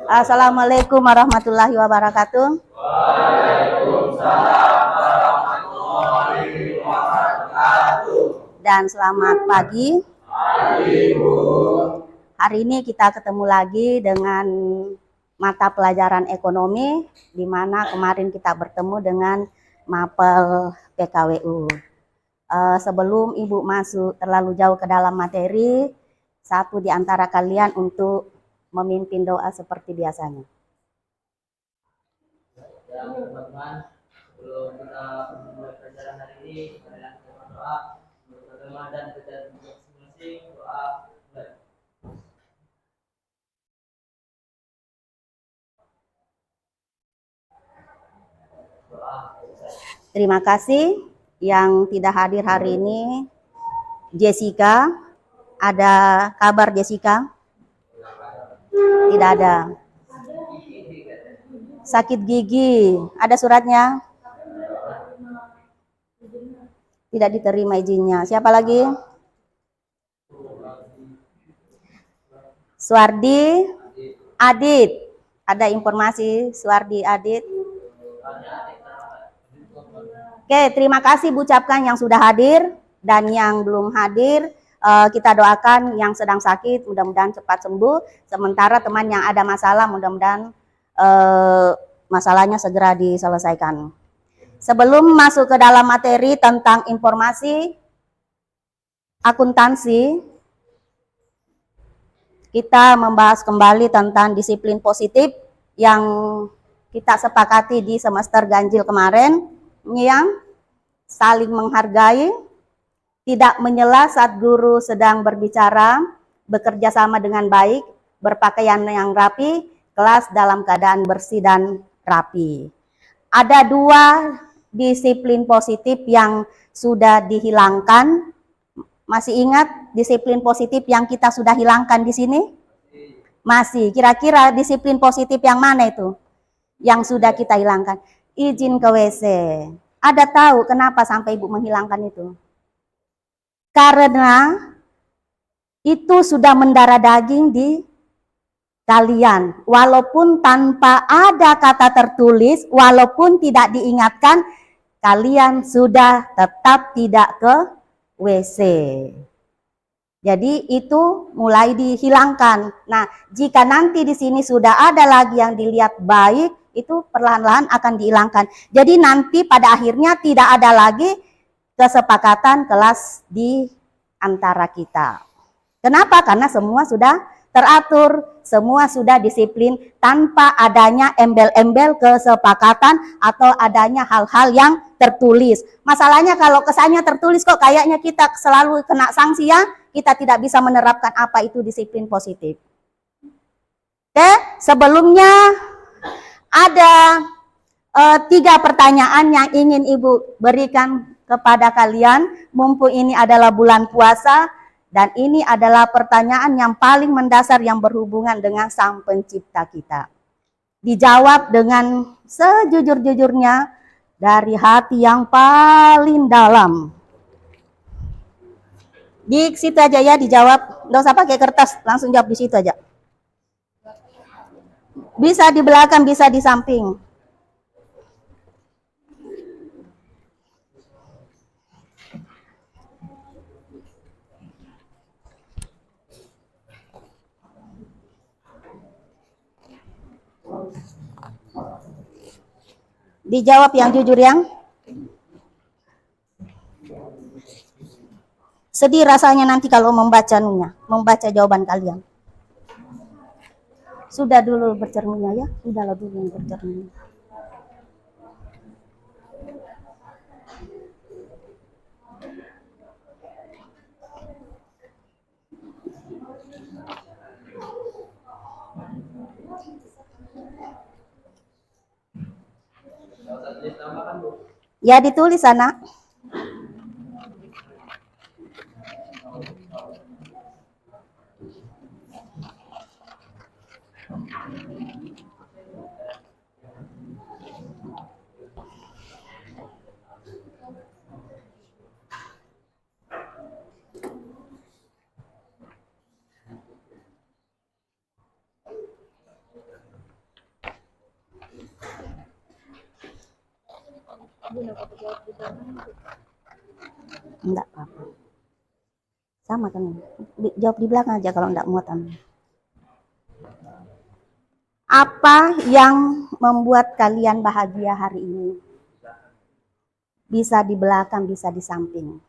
Assalamualaikum warahmatullahi wabarakatuh. Dan selamat pagi. Hari ini kita ketemu lagi dengan mata pelajaran ekonomi, di mana kemarin kita bertemu dengan mapel PKWU. Sebelum Ibu masuk terlalu jauh ke dalam materi, satu di antara kalian untuk memimpin doa seperti biasanya. Ya, teman-teman, sebelum kita memulai pelajaran hari ini, marilah kita berdoa untuk agama dan kerjaan masing-masing. Doa mulai. Doa. Terima kasih. Yang tidak hadir hari ini, Jessica. Ada kabar Jessica? Tidak ada. Sakit gigi, ada suratnya? Tidak diterima izinnya. Siapa lagi? Suwardi Adit. Ada informasi Suwardi Adit? Oke, terima kasih ucapkan yang sudah hadir dan yang belum hadir. Kita doakan yang sedang sakit mudah-mudahan cepat sembuh. Sementara teman yang ada masalah mudah-mudahan masalahnya segera diselesaikan. Sebelum masuk ke dalam materi tentang informasi akuntansi, kita membahas kembali tentang disiplin positif yang kita sepakati di semester ganjil kemarin, yang saling menghargai, tidak menyela saat guru sedang berbicara, bekerja sama dengan baik, berpakaian yang rapi, kelas dalam keadaan bersih dan rapi. Ada dua disiplin positif yang sudah dihilangkan. Masih ingat disiplin positif yang kita sudah hilangkan di sini? Masih. Kira-kira disiplin positif yang mana itu? Yang sudah kita hilangkan. Izin ke WC. Ada tahu kenapa sampai Ibu menghilangkan itu? Karena itu sudah mendarah daging di kalian. Walaupun tanpa ada kata tertulis, walaupun tidak diingatkan, kalian sudah tetap tidak ke WC. Jadi itu mulai dihilangkan. Nah, jika nanti di sini sudah ada lagi yang dilihat baik, itu perlahan-lahan akan dihilangkan. Jadi nanti pada akhirnya tidak ada lagi kesepakatan kelas di antara kita. Kenapa? Karena semua sudah teratur, semua sudah disiplin tanpa adanya embel-embel kesepakatan atau adanya hal-hal yang tertulis. Masalahnya kalau kesannya tertulis kok kayaknya kita selalu kena sanksi ya, kita tidak bisa menerapkan apa itu disiplin positif. Oke, sebelumnya ada 3 pertanyaan yang ingin Ibu berikan kepada kalian, mumpung ini adalah bulan puasa, dan ini adalah pertanyaan yang paling mendasar yang berhubungan dengan Sang Pencipta kita. Dijawab dengan sejujur-jujurnya dari hati yang paling dalam. Di situ aja ya dijawab, nggak usah pakai kertas, langsung jawab di situ aja. Bisa di belakang, bisa di samping. Dijawab yang jujur yang. Sedih rasanya nanti kalau membaca jawaban kalian. Sudah dulu bercerminnya ya, sudahlah dulu bercermin. Ya ditulis anak. Enggak apa-apa. Sama kan? Jawab di belakang aja kalau enggak muatan. Apa yang membuat kalian bahagia hari ini? Bisa di belakang, bisa di samping.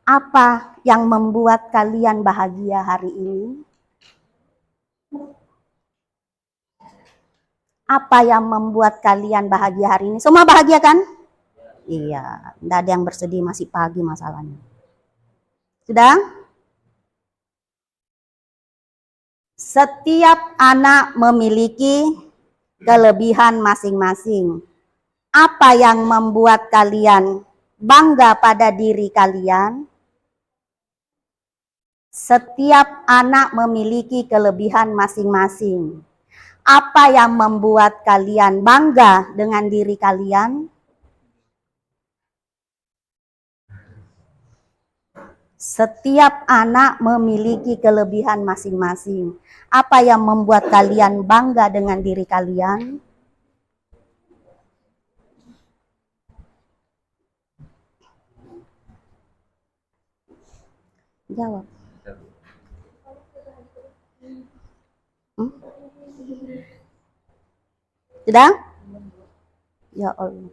Apa yang membuat kalian bahagia hari ini? Apa yang membuat kalian bahagia hari ini? Semua bahagia kan? Iya, tidak ada yang bersedih, masih pagi masalahnya. Sudah? Setiap anak memiliki kelebihan masing-masing. Apa yang membuat kalian bangga pada diri kalian? Setiap anak memiliki kelebihan masing-masing. Apa yang membuat kalian bangga dengan diri kalian? Setiap anak memiliki kelebihan masing-masing. Apa yang membuat kalian bangga dengan diri kalian? Jawab. Sudah? Ya Allah.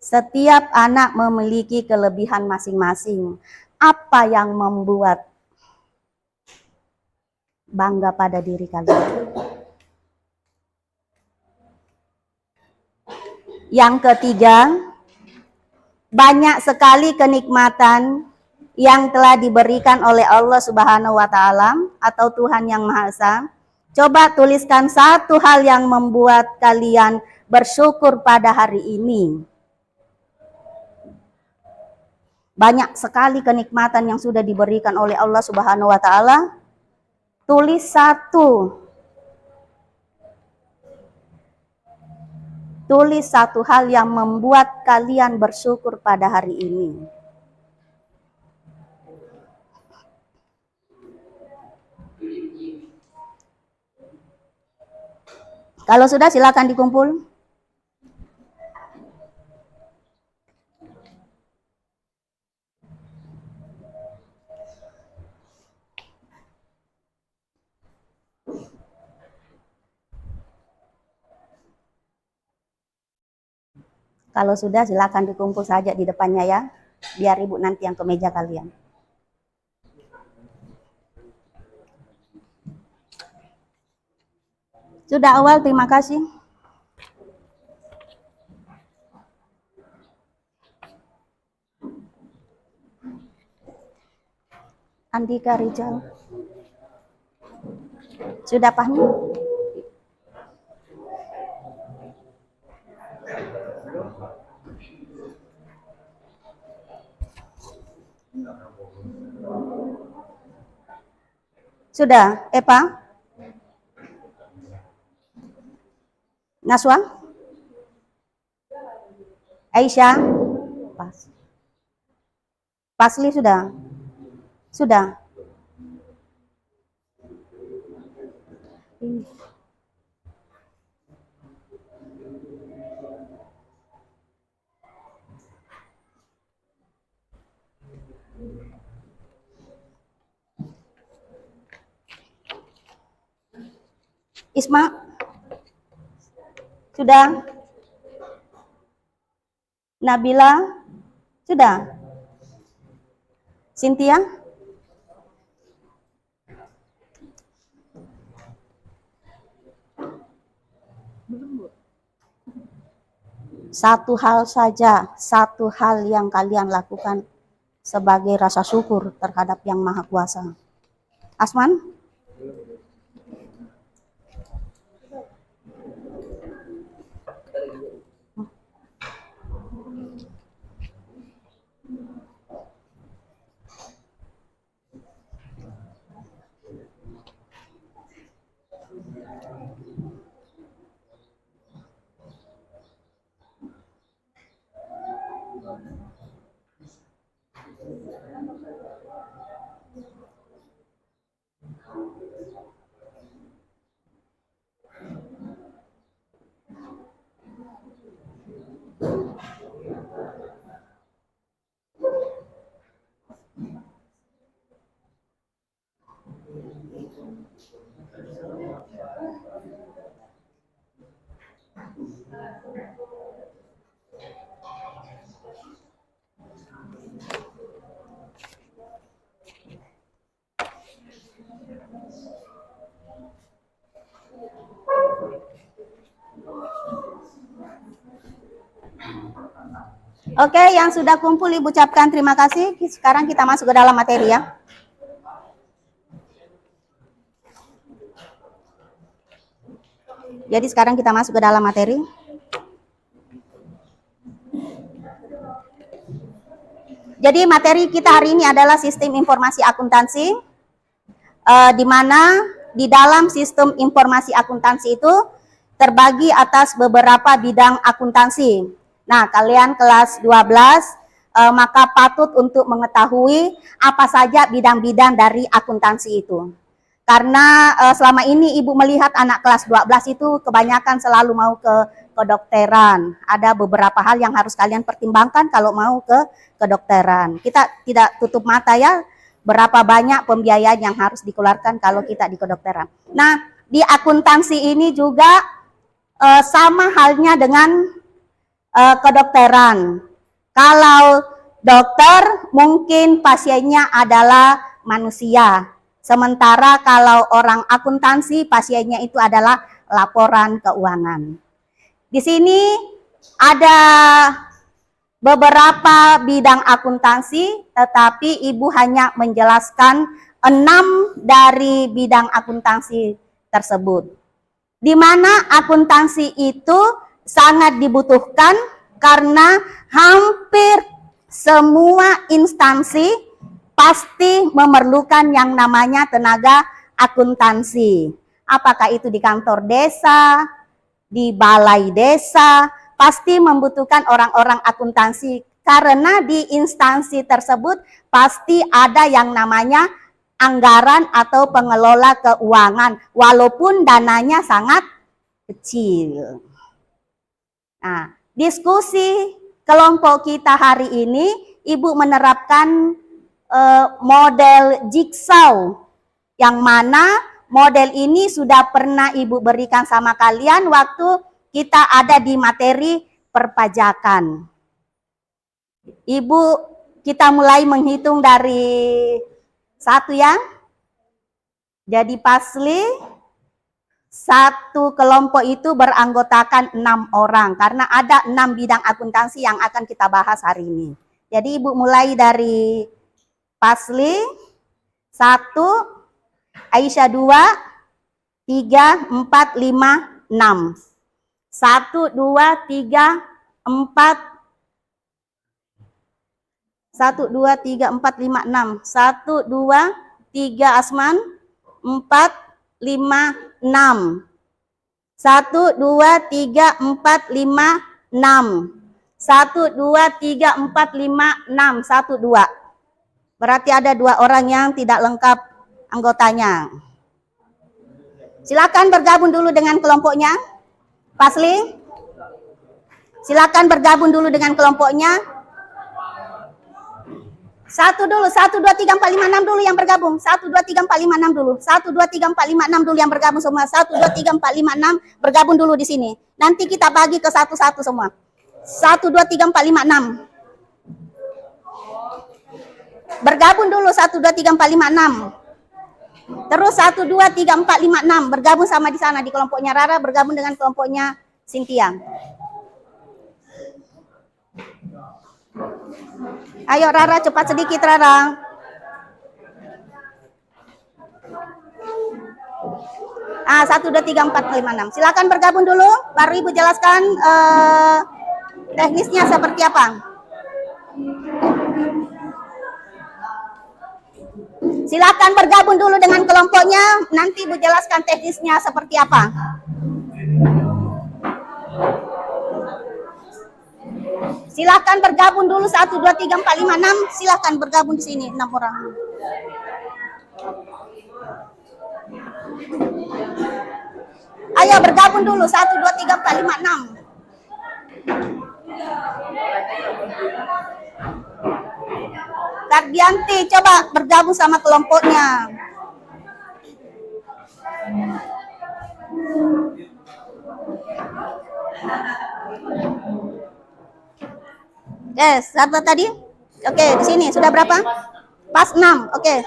Setiap anak memiliki kelebihan masing-masing. Apa yang membuat bangga pada diri kalian? Yang ketiga, banyak sekali kenikmatan yang telah diberikan oleh Allah Subhanahu wa taala atau Tuhan yang Maha Esa. Coba tuliskan satu hal yang membuat kalian bersyukur pada hari ini. Banyak sekali kenikmatan yang sudah diberikan oleh Allah Subhanahu wa taala. Tulis satu. Tulis satu hal yang membuat kalian bersyukur pada hari ini. Kalau sudah silakan dikumpul. Kalau sudah silakan dikumpul saja di depannya ya. Biar ibu nanti yang ke meja kalian. Sudah awal, terima kasih. Andika Rijal. Sudah Fahmi? Sudah, Eva? Naswa? Aisyah? Pas. Pasli sudah? Sudah. Isma? Sudah? Nabila? Sudah? Cynthia? Satu hal saja, satu hal yang kalian lakukan sebagai rasa syukur terhadap Yang Maha Kuasa. Asman? Oke, yang sudah kumpul Ibu ucapkan terima kasih. Sekarang kita masuk ke dalam materi ya. Jadi sekarang kita masuk ke dalam materi. Jadi materi kita hari ini adalah sistem informasi akuntansi, di mana di dalam sistem informasi akuntansi itu terbagi atas beberapa bidang akuntansi. Nah, kalian kelas 12 maka patut untuk mengetahui apa saja bidang-bidang dari akuntansi itu. Karena selama ini Ibu melihat anak kelas 12 itu kebanyakan selalu mau ke kedokteran. Ada beberapa hal yang harus kalian pertimbangkan kalau mau ke kedokteran. Kita tidak tutup mata ya, berapa banyak pembiayaan yang harus dikeluarkan kalau kita di kedokteran. Nah, di akuntansi ini juga sama halnya dengan kedokteran. Kalau dokter mungkin pasiennya adalah manusia. Sementara kalau orang akuntansi pasiennya itu adalah laporan keuangan. Di sini ada beberapa bidang akuntansi, tetapi Ibu hanya menjelaskan 6 dari bidang akuntansi tersebut. Di mana akuntansi itu sangat dibutuhkan karena hampir semua instansi pasti memerlukan yang namanya tenaga akuntansi. Apakah itu di kantor desa, di balai desa, pasti membutuhkan orang-orang akuntansi. Karena di instansi tersebut pasti ada yang namanya anggaran atau pengelola keuangan, walaupun dananya sangat kecil. Nah, diskusi kelompok kita hari ini, Ibu menerapkan model jigsaw, yang mana model ini sudah pernah Ibu berikan sama kalian waktu kita ada di materi perpajakan. Ibu, kita mulai menghitung dari 1 ya. Jadi pasli, satu kelompok itu beranggotakan 6 orang, karena ada 6 bidang akuntansi yang akan kita bahas hari ini. Jadi Ibu mulai dari pasli 1, Aisyah 2, 3, 4, 5, 6. 1, 2, 3, 4. 1, 2, 3, 4, 5, 6. 1, 2, 3 Asman, 4, 5, 6. 1, 2, 3, 4, 5, 6. 1, 2, 3, 4, 5, 6. 1, 2. Berarti ada 2 orang yang tidak lengkap anggotanya. Silakan bergabung dulu dengan kelompoknya. Pasli, silakan bergabung dulu dengan kelompoknya. 1 dulu, 1, 2, 3, 4, 5, 6 dulu yang bergabung. 1, 2, 3, 4, 5, 6 dulu. 1, 2, 3, 4, 5, 6 dulu yang bergabung semua. 1, 2, 3, 4, 5, 6 bergabung dulu di sini. Nanti kita bagi ke satu-satu semua. 1, 2, 3, 4, 5, 6. Bergabung dulu 1, 2, 3, 4, 5, 6. Terus 1, 2, 3, 4, 5, 6. Bergabung sama di sana di kelompoknya Rara, bergabung dengan kelompoknya Cynthia. Ayo Rara, cepat sedikit Rara. Ah, 1, 2, 3, 4, 5, 6. Silakan bergabung dulu, baru Ibu jelaskan teknisnya seperti apa. Silakan bergabung dulu dengan kelompoknya, nanti Ibu jelaskan teknisnya seperti apa. Silakan bergabung dulu 1, 2, 3, 4, 5, 6. Silakan bergabung di sini 6 orang. Ayo bergabung dulu 1, 2, 3, 4, 5, 6. Kardianti coba bergabung sama kelompoknya. Siapa tadi? Oke, di sini sudah berapa? Pas 6. Oke.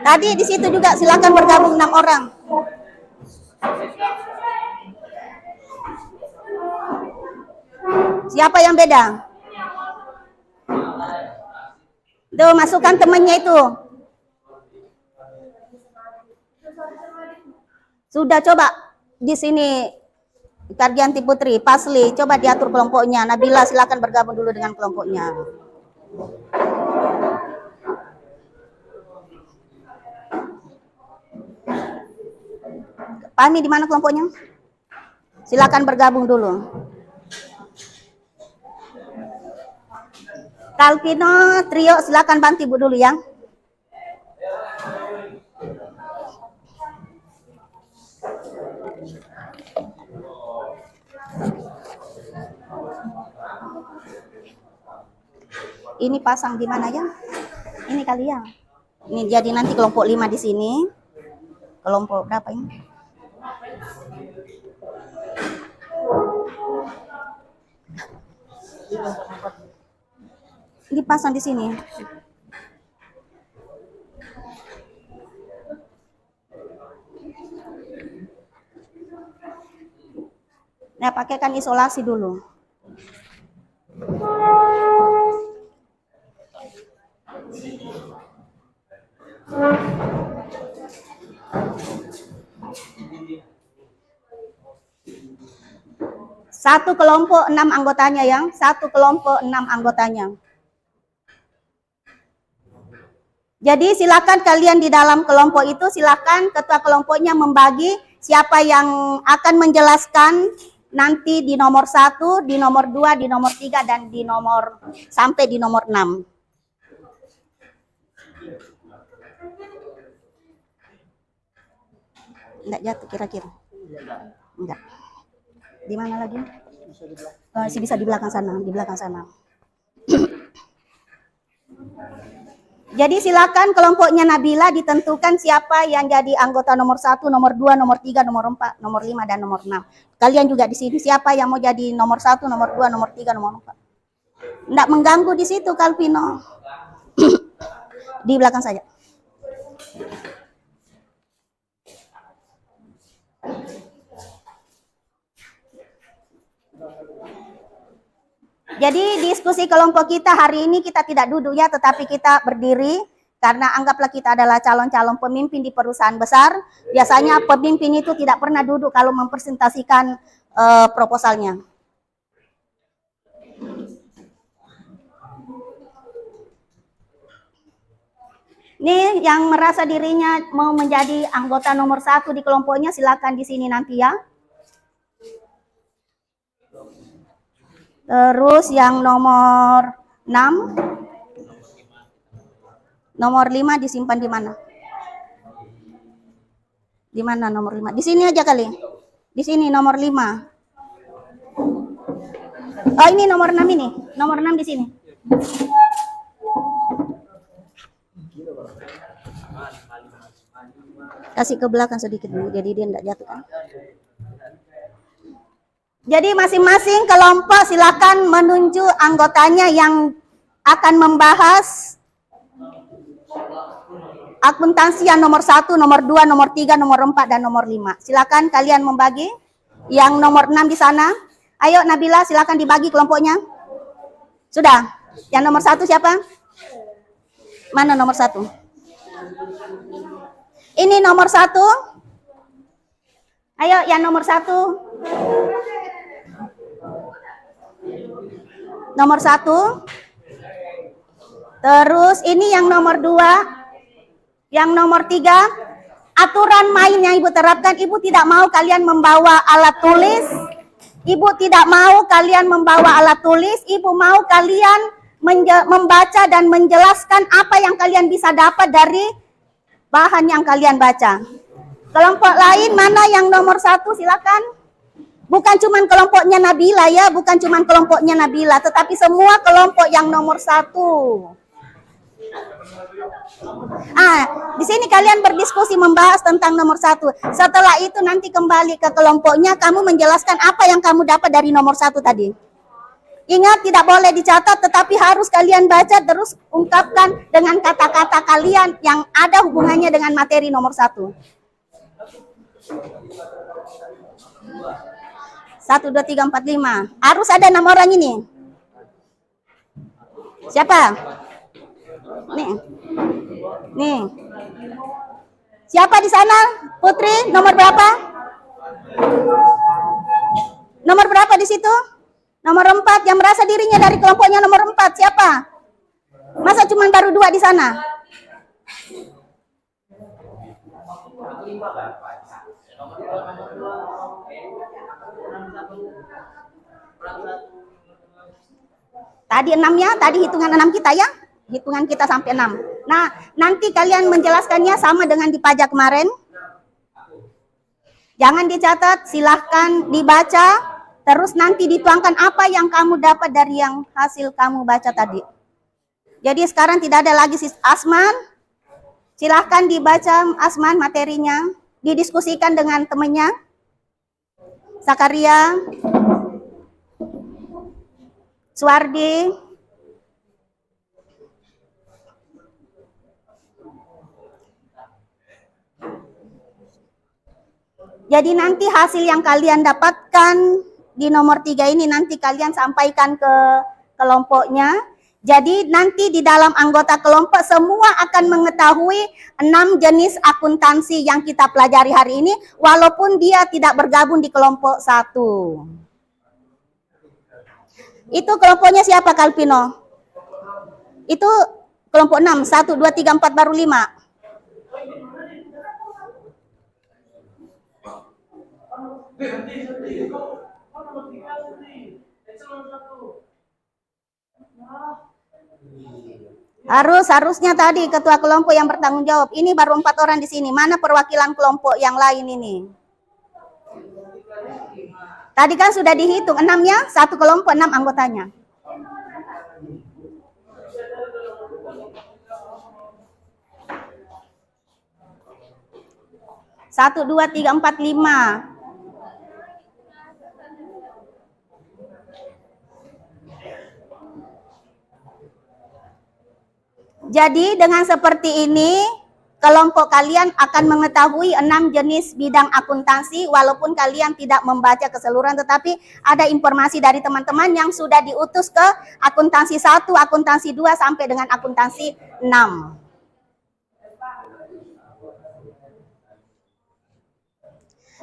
Tadi di situ juga silakan bergabung 6 orang. Siapa yang beda? Tuh, masukkan temannya itu. Sudah, coba di sini Kardianti Putri, Pasli, coba diatur kelompoknya. Nabila silakan bergabung dulu dengan kelompoknya. Pahmi di mana kelompoknya? Silakan bergabung dulu. Kalpino, Trio, silakan bantu Ibu dulu ya. Ini pasang di mana ya? Ini kali ya. Ini jadi nanti kelompok 5 di sini. Kelompok berapa ini? Ini pasang di sini. Nah, pakaikan isolasi dulu. Satu kelompok 6 anggotanya ya. Satu kelompok 6 anggotanya. Jadi silakan kalian di dalam kelompok itu, silakan ketua kelompoknya membagi siapa yang akan menjelaskan nanti di nomor 1, di nomor 2, di nomor 3, dan di nomor sampai di nomor 6. Enggak jatuh kira-kira? Enggak. Di mana lagi? Bisa di belakang sana, di belakang sana. Jadi silakan kelompoknya Nabila ditentukan siapa yang jadi anggota nomor 1, nomor 2, nomor 3, nomor 4, nomor 5, dan nomor 6. Kalian juga di sini siapa yang mau jadi nomor 1, nomor 2, nomor 3, nomor 4. Enggak mengganggu di situ Kalpino. Di belakang saja. Jadi diskusi kelompok kita hari ini kita tidak duduk ya, tetapi kita berdiri karena anggaplah kita adalah calon-calon pemimpin di perusahaan besar. Biasanya pemimpin itu tidak pernah duduk kalau mempresentasikan proposalnya. Nih yang merasa dirinya mau menjadi anggota nomor 1 di kelompoknya silakan di sini nanti ya. Terus yang nomor 6, nomor 5 disimpan di mana? Di mana nomor 5? Di sini aja kali. Di sini nomor 5. Oh ini nomor 6 ini. Nomor 6 di sini. Kasih ke belakang sedikit dulu, jadi dia tidak jatuh kan. Jadi masing-masing kelompok silakan menunjuk anggotanya yang akan membahas akuntansi yang nomor 1, nomor 2, nomor 3, nomor 4, dan nomor 5. Silakan kalian membagi. Yang nomor 6 di sana. Ayo Nabila silakan dibagi kelompoknya. Sudah? Yang nomor 1 siapa? Mana nomor 1? Ini nomor 1. Ayo yang nomor 1. Nomor 1. Terus ini yang nomor 2. Yang nomor 3. Aturan main yang Ibu terapkan, Ibu tidak mau kalian membawa alat tulis. Ibu tidak mau kalian membawa alat tulis. Ibu mau kalian membaca dan menjelaskan apa yang kalian bisa dapat dari bahan yang kalian baca. Kelompok lain mana yang nomor 1 silakan. Bukan cuma kelompoknya Nabila ya, bukan cuma kelompoknya Nabila, tetapi semua kelompok yang nomor 1. Di sini kalian berdiskusi membahas tentang nomor 1. Setelah itu nanti kembali ke kelompoknya, kamu menjelaskan apa yang kamu dapat dari nomor 1 tadi. Ingat tidak boleh dicatat, tetapi harus kalian baca terus ungkapkan dengan kata-kata kalian yang ada hubungannya dengan materi nomor 1. 1, 2, 3, 4, 5. Harus ada 6 orang ini. Siapa? Nih. Nih. Siapa di sana? Putri, nomor berapa? Nomor berapa di situ? Nomor 4 yang merasa dirinya dari kelompoknya nomor 4. Siapa? Masa cuma baru 2 di sana? Tadi 6 ya, tadi hitungan 6 kita ya. Hitungan kita sampai 6. Nah, nanti kalian menjelaskannya sama dengan di pajak kemarin. Jangan dicatat, silahkan dibaca. Terus nanti dituangkan apa yang kamu dapat dari yang hasil kamu baca tadi. Jadi sekarang tidak ada lagi Asman. Silahkan dibaca Asman materinya. Didiskusikan dengan temannya. Sakaria. Suwardi. Jadi nanti hasil yang kalian dapatkan di nomor 3 ini nanti kalian sampaikan ke kelompoknya. Jadi nanti di dalam anggota kelompok semua akan mengetahui 6 jenis akuntansi yang kita pelajari hari ini walaupun dia tidak bergabung di kelompok 1. Itu kelompoknya siapa Kalpino? Itu kelompok 6, 1, 2, 3, 4 baru 5. Harusnya tadi ketua kelompok yang bertanggung jawab. Ini baru 4 orang di sini. Mana perwakilan kelompok yang lain ini? Tadi kan sudah dihitung 6-nya, satu kelompok 6 anggotanya. Satu, 2, 3, 4, 5. Jadi dengan seperti ini, kelompok kalian akan mengetahui 6 jenis bidang akuntansi walaupun kalian tidak membaca keseluruhan, tetapi ada informasi dari teman-teman yang sudah diutus ke akuntansi 1, akuntansi 2 sampai dengan akuntansi 6.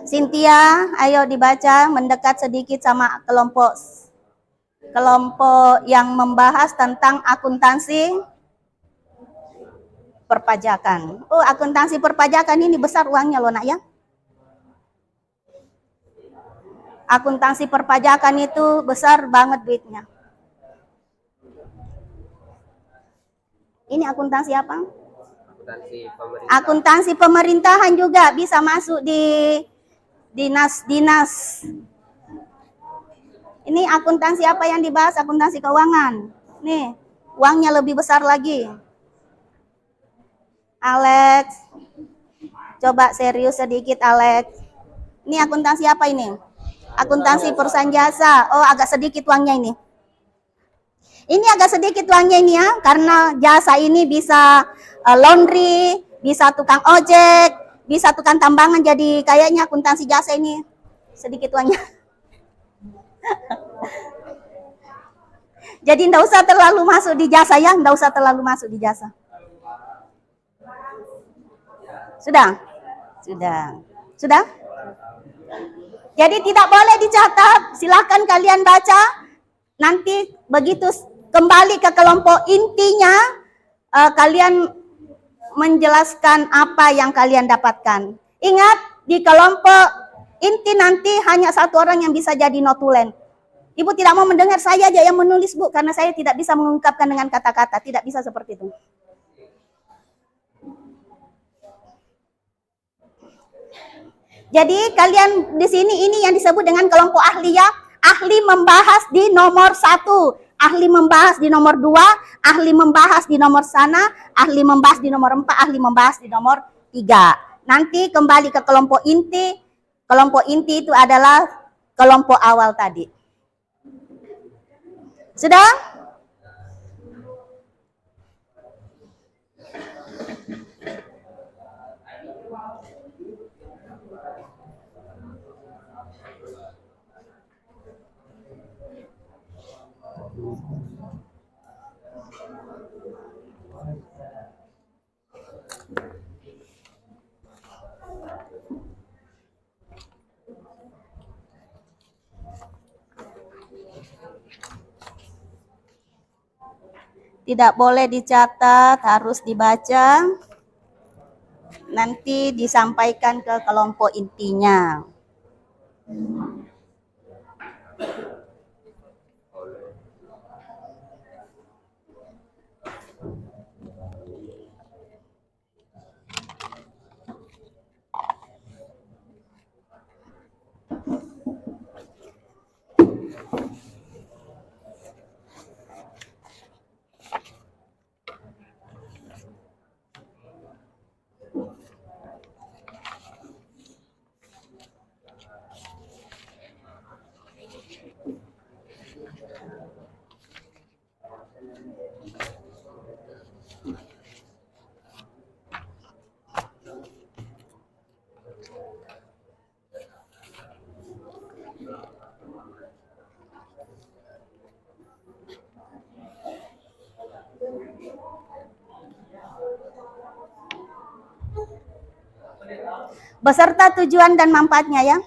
Cynthia, ayo dibaca mendekat sedikit sama kelompok yang membahas tentang akuntansi perpajakan. Oh, akuntansi perpajakan ini besar uangnya loh nak ya. Akuntansi perpajakan itu besar banget duitnya. Ini akuntansi apa? Akuntansi pemerintahan juga bisa masuk di dinas-dinas. Ini akuntansi apa yang dibahas? Akuntansi keuangan. Nih, uangnya lebih besar lagi. Alex, coba serius sedikit Alex. Ini akuntansi apa ini? Akuntansi perusahaan jasa. Oh, agak sedikit uangnya ini. Ini agak sedikit uangnya ini ya, karena jasa ini bisa laundry, bisa tukang ojek, bisa tukang tambangan. Jadi kayaknya akuntansi jasa ini sedikit uangnya. Jadi enggak usah terlalu masuk di jasa ya, enggak usah terlalu masuk di jasa. Sudah? Sudah? Jadi tidak boleh dicatat, silakan kalian baca. Nanti begitu kembali ke kelompok intinya, kalian menjelaskan apa yang kalian dapatkan. Ingat, di kelompok inti nanti hanya 1 orang yang bisa jadi notulen. Ibu tidak mau mendengar saya aja yang menulis, Bu, karena saya tidak bisa mengungkapkan dengan kata-kata, tidak bisa seperti itu. Jadi kalian di sini ini yang disebut dengan kelompok ahli ya. Ahli membahas di nomor 1, ahli membahas di nomor 2, ahli membahas di nomor sana, ahli membahas di nomor 4, ahli membahas di nomor 3. Nanti kembali ke kelompok inti. Kelompok inti itu adalah kelompok awal tadi. Sudah? Tidak boleh dicatat, harus dibaca. Nanti disampaikan ke kelompok intinya. Beserta tujuan dan manfaatnya ya.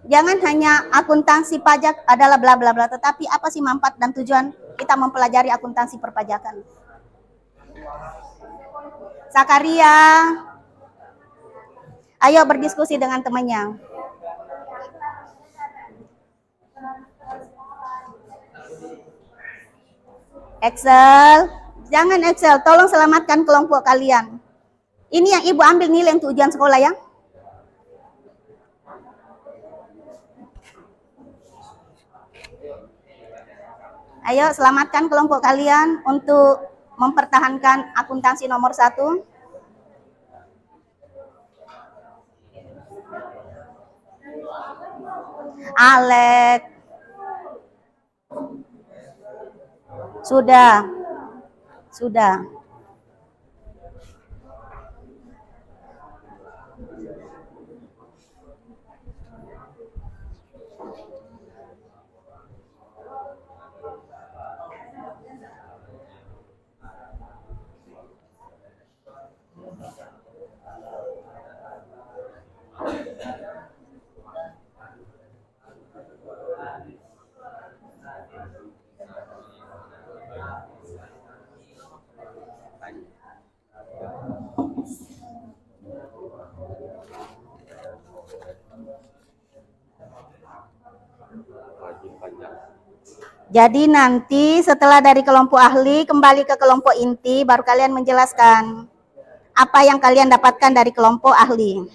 Jangan hanya akuntansi pajak adalah bla bla bla, tetapi apa sih manfaat dan tujuan kita mempelajari akuntansi perpajakan. Sakaria, ayo berdiskusi dengan temannya. Excel, jangan Excel, tolong selamatkan kelompok kalian. Ini yang ibu ambil nilai untuk ujian sekolah ya. Ayo selamatkan kelompok kalian untuk mempertahankan akuntansi nomor 1. Alek. Sudah. Jadi nanti setelah dari kelompok ahli kembali ke kelompok inti, baru kalian menjelaskan apa yang kalian dapatkan dari kelompok ahli.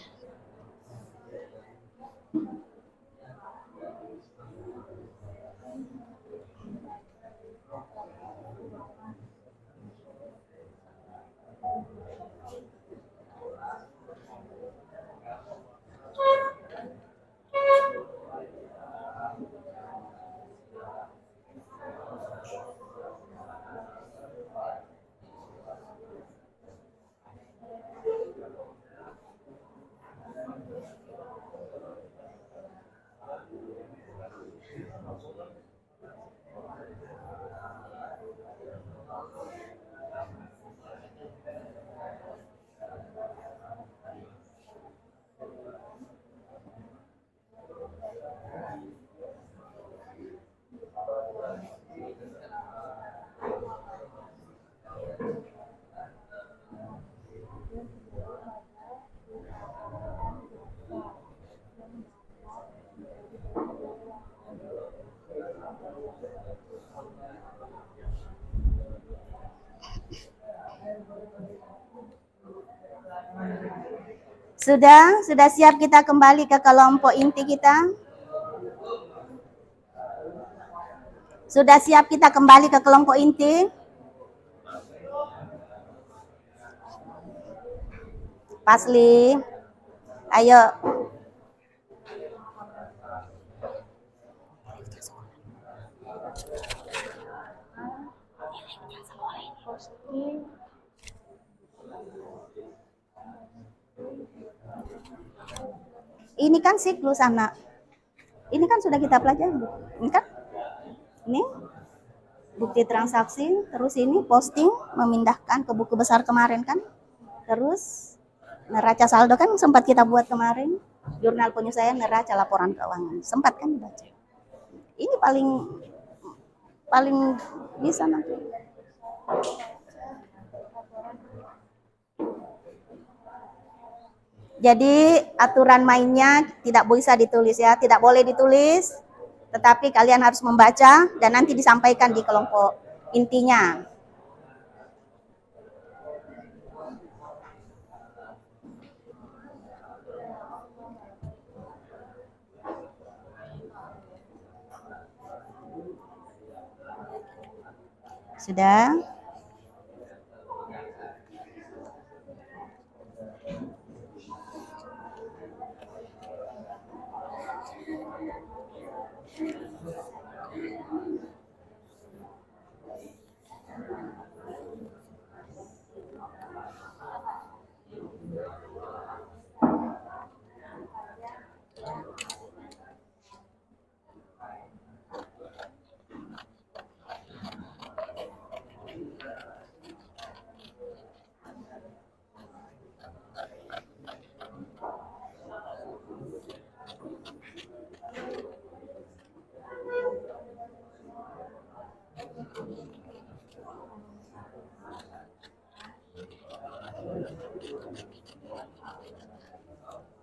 Sudah siap kita kembali ke kelompok inti kita? Sudah siap kita kembali ke kelompok inti? Pasli, ayo. Ini kan siklus anak. Ini kan sudah kita pelajari. Ini kan? Ini bukti transaksi, terus ini posting, memindahkan ke buku besar kemarin kan? Terus neraca saldo kan sempat kita buat kemarin. Jurnal penyelesaian neraca laporan keuangan. Sempat kan dibaca. Ini paling bisa nanti. Jadi aturan mainnya tidak bisa ditulis ya, tidak boleh ditulis, tetapi kalian harus membaca dan nanti disampaikan di kelompok intinya. Sudah?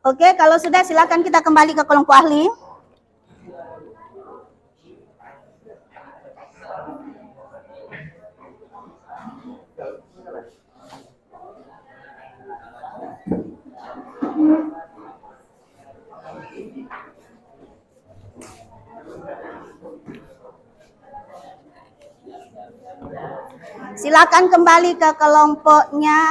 Oke, kalau sudah silakan kita kembali ke kelompok ahli. Silakan kembali ke kelompoknya.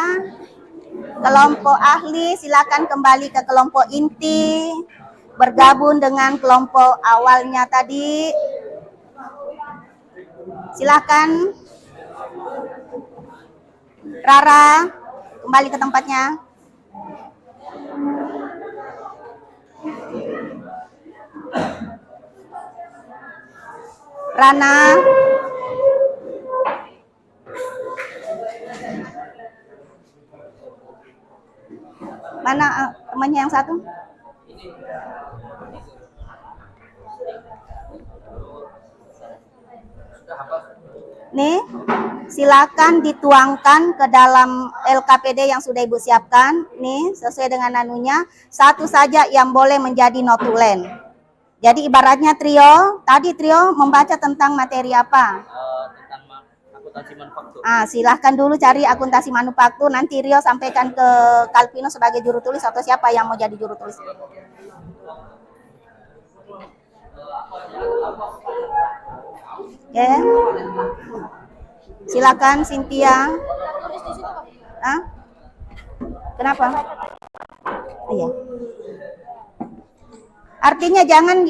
Kelompok ahli, silakan kembali ke kelompok inti. Bergabung dengan kelompok awalnya tadi. Silakan. Rara, kembali ke tempatnya. Rana. Mana temannya yang satu? Nih, silakan dituangkan ke dalam LKPD yang sudah Ibu siapkan. Nih, sesuai dengan anunya. Satu saja yang boleh menjadi notulen. Jadi ibaratnya trio, tadi trio membaca tentang materi apa? Tentang akuntansi manufaktur. Silahkan dulu cari akuntansi manufaktur. Nanti Rio sampaikan ke Kalpino sebagai juru tulis atau siapa yang mau jadi juru tulis. Oke. Silakan Cynthia. Kenapa? Iya. Artinya jangan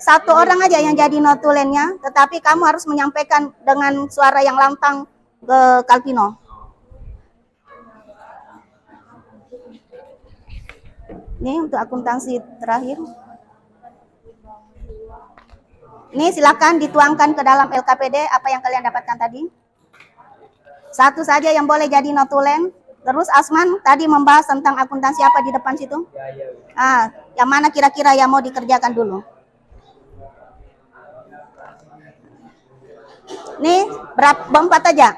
satu orang aja yang jadi notulennya, tetapi kamu harus menyampaikan dengan suara yang lantang ke Kalpino. Ini untuk akuntansi terakhir. Ini silakan dituangkan ke dalam LKPD apa yang kalian dapatkan tadi. Satu saja yang boleh jadi notulen. Terus Asman tadi membahas tentang akuntansi apa di depan situ? Yang mana kira-kira yang mau dikerjakan dulu? Nih, berempat aja.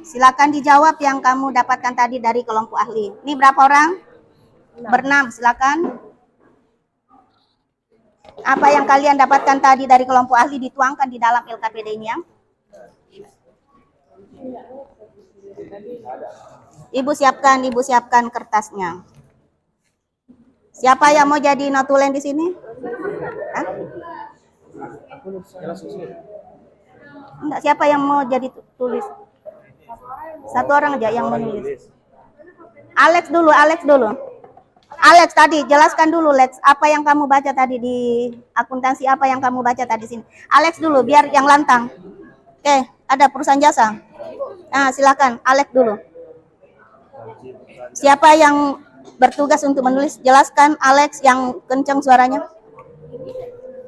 Silakan dijawab yang kamu dapatkan tadi dari kelompok ahli. Ini berapa orang? Berenam, silakan. Apa yang kalian dapatkan tadi dari kelompok ahli dituangkan di dalam LKPD-nya. Ibu siapkan kertasnya. Siapa yang mau jadi notulen di sini? Enggak, siapa yang mau jadi tulis? Satu orang aja yang menulis. Alex dulu. Alex tadi, jelaskan dulu Lex, apa yang kamu baca tadi di akuntansi, apa yang kamu baca tadi sini. Alex dulu, biar yang lantang. Oke, ada perusahaan jasa. Silakan, Alex dulu. Siapa yang bertugas untuk menulis? Jelaskan Alex yang kencang suaranya.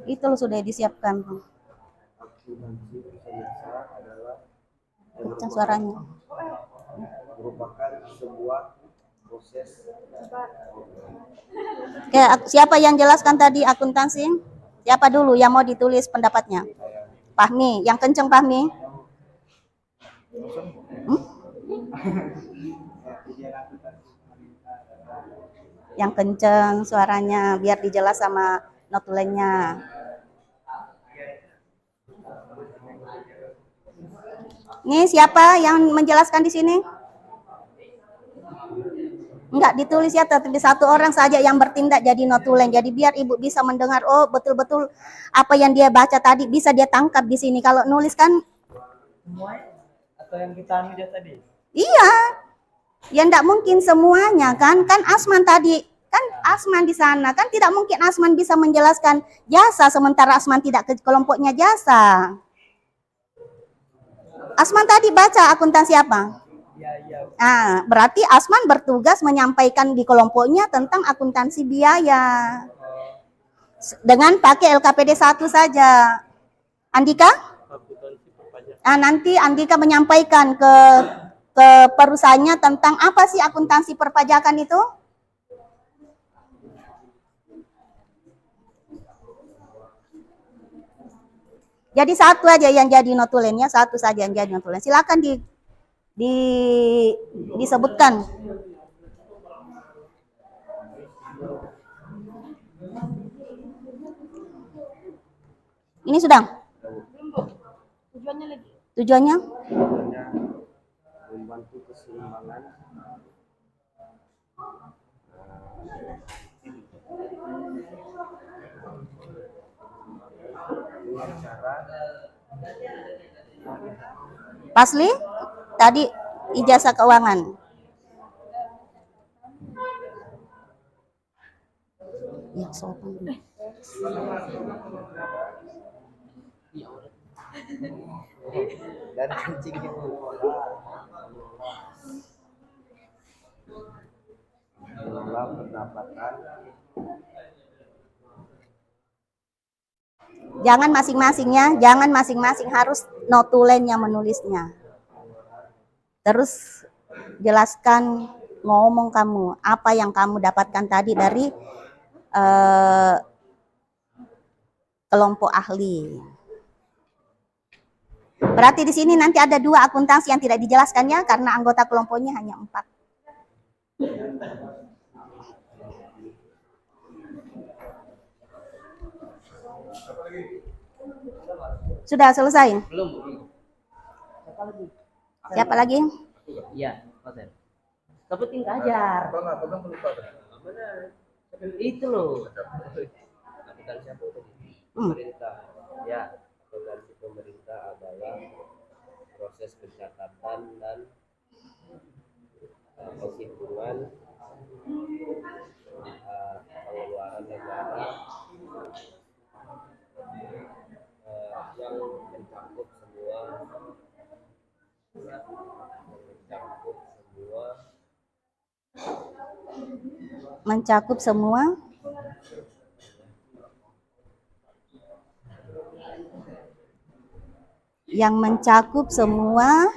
Itu loh sudah disiapkan. Kencang suaranya. Merupakan sebuah proses. Oke, siapa yang jelaskan tadi akuntansi? Siapa dulu yang mau ditulis pendapatnya? Fahmi, yang kencang Fahmi. Hmm? Yang kenceng suaranya biar dijelas sama notulennya. Nih siapa yang menjelaskan di sini? Enggak ditulis ya, tapi satu orang saja yang bertindak jadi notulen. Jadi biar ibu bisa mendengar, oh betul-betul apa yang dia baca tadi bisa dia tangkap di sini. Kalau nulis kan Semua atau yang kita anu dia tadi? iya, ya enggak mungkin semuanya kan. Kan Asman tadi, kan Asman di sana kan tidak mungkin Asman bisa menjelaskan jasa sementara Asman tidak ke kelompoknya jasa. Asman tadi baca akuntansi apa? Iya. Nah, berarti Asman bertugas menyampaikan di kelompoknya tentang akuntansi biaya. Dengan pakai LKPD 1 saja. Andika? Akuntansi perpajakan. Nah, nanti Andika menyampaikan ke perusahaannya tentang apa sih akuntansi perpajakan itu? Jadi satu aja yang jadi notulennya, satu saja yang jadi notulen. Silakan disebutkan. Ini sudah? Tujuannya? Membantu keseimbangan dengan cara Pasli? Tadi ijazah keuangan. Ya, sopan dulu. dan kencingnya mengelola pendapatan. Jangan masing-masingnya, jangan masing-masing, harus notulen yang menulisnya. Terus jelaskan, ngomong kamu apa yang kamu dapatkan tadi dari kelompok ahli. Berarti di sini nanti ada 2 akuntansi yang tidak dijelaskannya karena anggota kelompoknya hanya 4. Sudah selesai? Belum. Siapa lagi? Iya, Mas. Tapi tinggal ajar. Itu loh. Akuntansi apa tadi? Pemerintah. Ya, akuntansi pemerintah adalah proses pencatatan dan penghitungan pengeluaran negara yang mencakup semua yang mencakup semua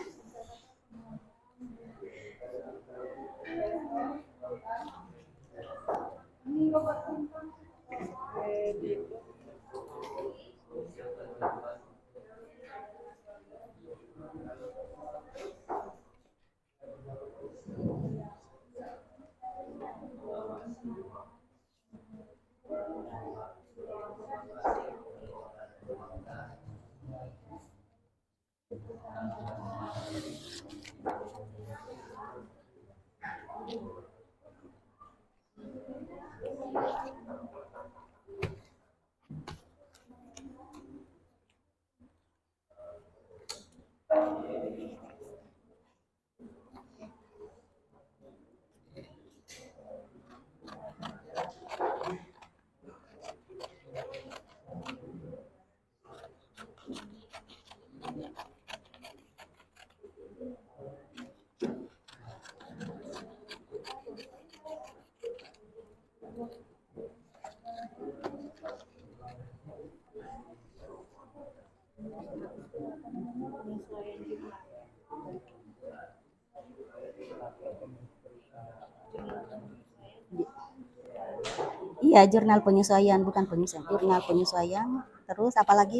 iya, jurnal penyesuaian, bukan penyesuaian, jurnal penyesuaian. Terus apa lagi?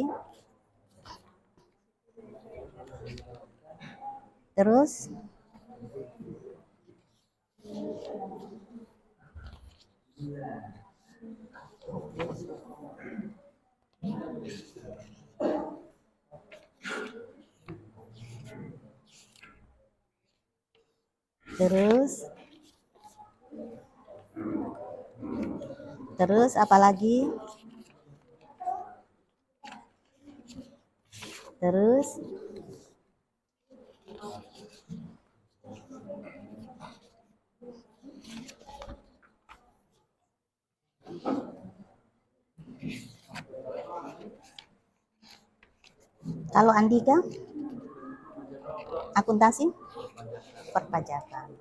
Terus terus apa lagi? Terus kalau Andika, akuntansi, perpajakan.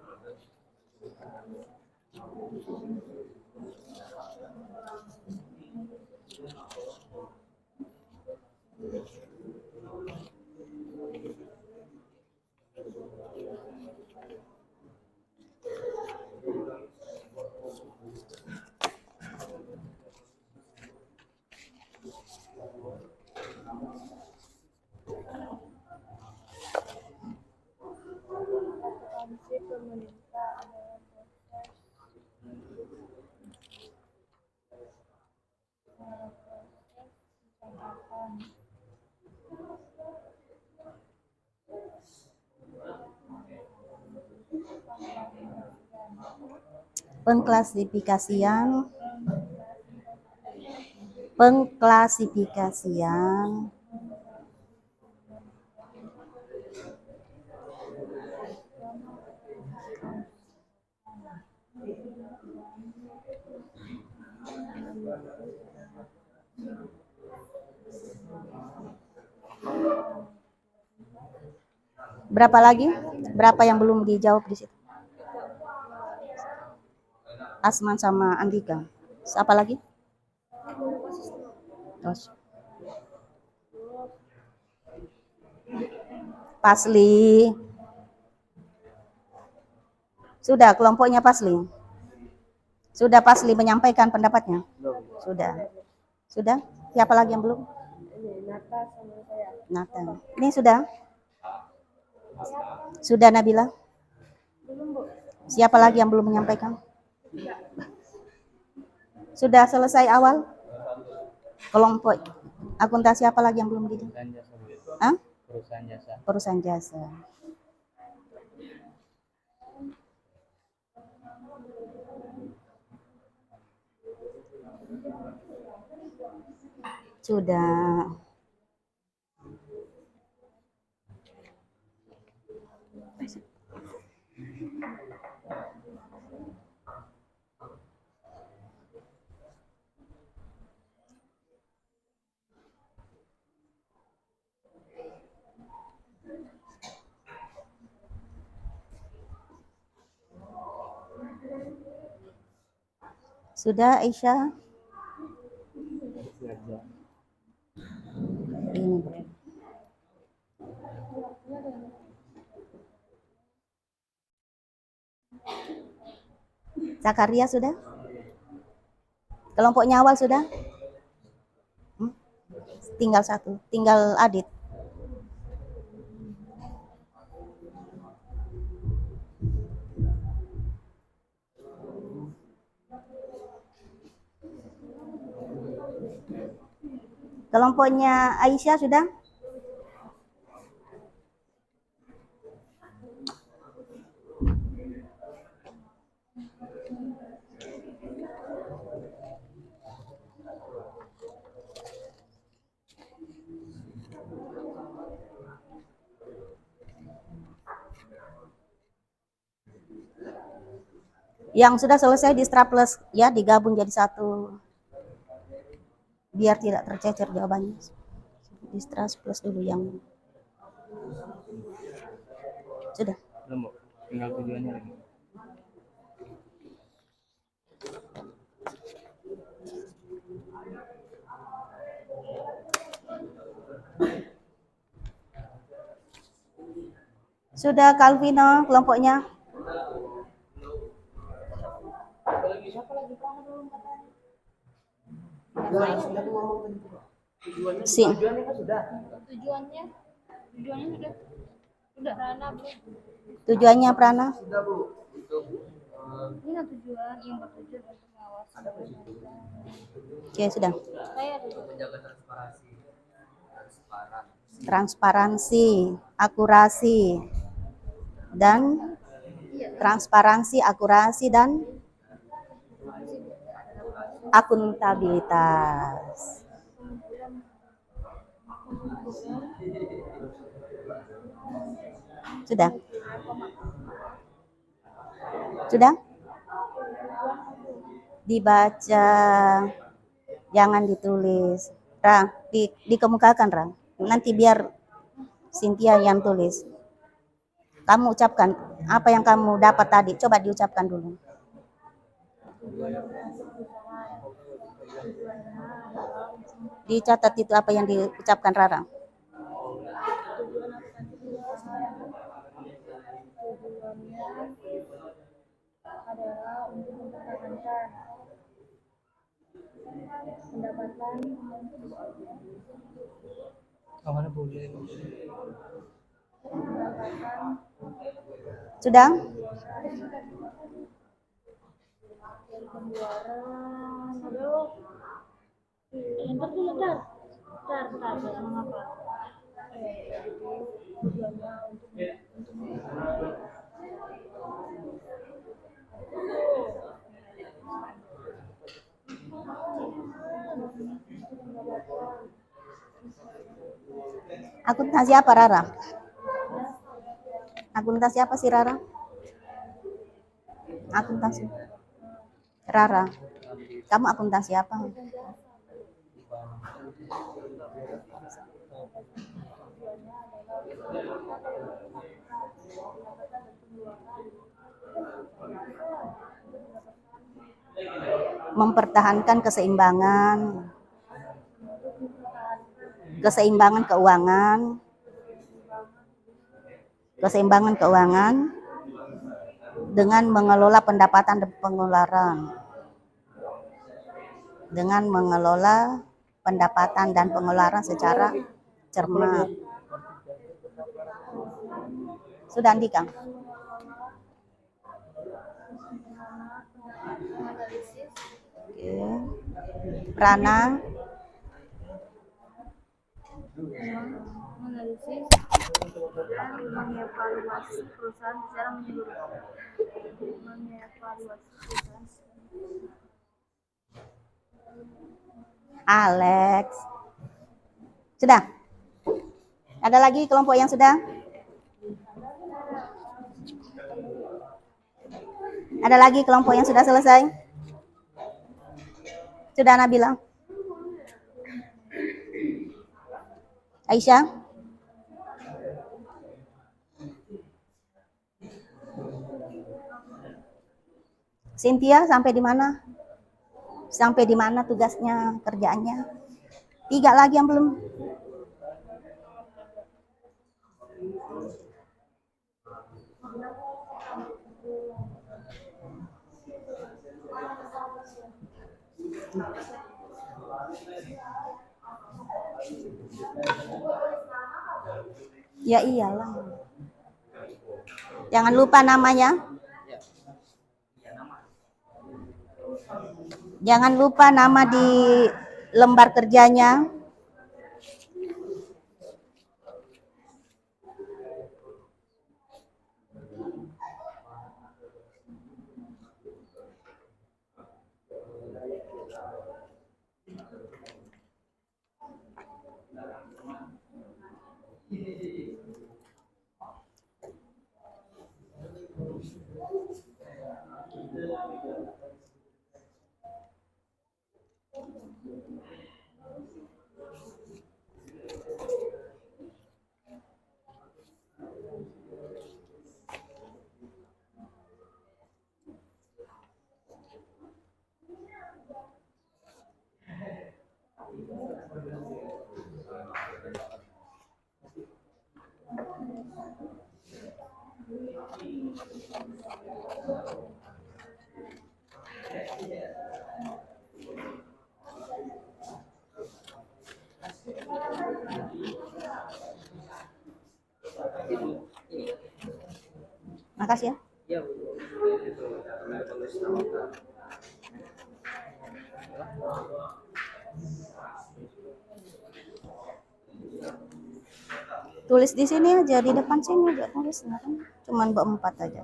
Pengklasifikasian berapa lagi? Berapa yang belum dijawab di situ? Asman sama Andika. Siapa lagi? Terus. Pasli. Sudah kelompoknya Pasli. Sudah Pasli menyampaikan pendapatnya? Sudah. Sudah? Siapa lagi yang belum? Nata sama saya. Nata. Ini sudah? Sudah Nabila? Belum, Bu. Siapa lagi yang belum menyampaikan? Sudah selesai awal? Kelompok akuntansi apa lagi yang belum di? Hah? Perusahaan jasa. Perusahaan jasa. Sudah. Sudah Aisyah? Ini. Zakaria sudah? Kelompoknya awal sudah? Tinggal satu, tinggal Adit. Kelompoknya Aisyah sudah? Yang sudah selesai di Straplus ya digabung jadi satu biar tidak tercecer jawabannya. Di Straplus dulu yang sudah. Belum, Bu. Tinggal tujuannya lagi. Sudah Calvino kelompoknya? Si. Tujuannya sudah. Udah. Prana Bu. Tujuannya Prana? Sudah Bu. Untuk Ini tujuan yang bertujuan untuk mengawasi. Oke, sudah. Saya ada. menjaga transparansi, transparan. Transparansi, akurasi, dan akuntabilitas. Sudah? Sudah? Dibaca, jangan ditulis. Ra, dikemukakan, Ra. Nanti biar Cynthia yang tulis. Kamu ucapkan apa yang kamu dapat tadi. Coba diucapkan dulu. Dicatat itu apa yang diucapkan Rara. Adalah untuk mempertahankan pendapatan Kawan boleh. Sudah? pengeluaran. Aduh. Bentar dulu, bentar. Bentar, mengapa? Tujuannya untuk Akuntansi apa Rara? Akuntansi apa sih Rara? Akuntansi. Rara, kamu akuntansi apa? Mempertahankan keseimbangan keuangan dengan mengelola pendapatan dan pengeluaran. Dengan mengelola pendapatan dan pengeluaran secara cermat. Sudah Andika? Oke. Prana? menganalisis dan mengevaluasi perusahaan secara menyeluruh. Alex. Sudah? Ada lagi kelompok yang sudah? Ada lagi kelompok yang sudah selesai? Sudah Nabila? Aisyah? Cynthia sampai di mana? Sampai di mana tugasnya, kerjaannya? 3 lagi yang belum? Ya iyalah. Jangan lupa namanya. Jangan lupa nama di lembar kerjanya. Makasih ya. Iya, Bu. Tulis di sini aja, di depan sini aja tulis. Cuman berempat aja.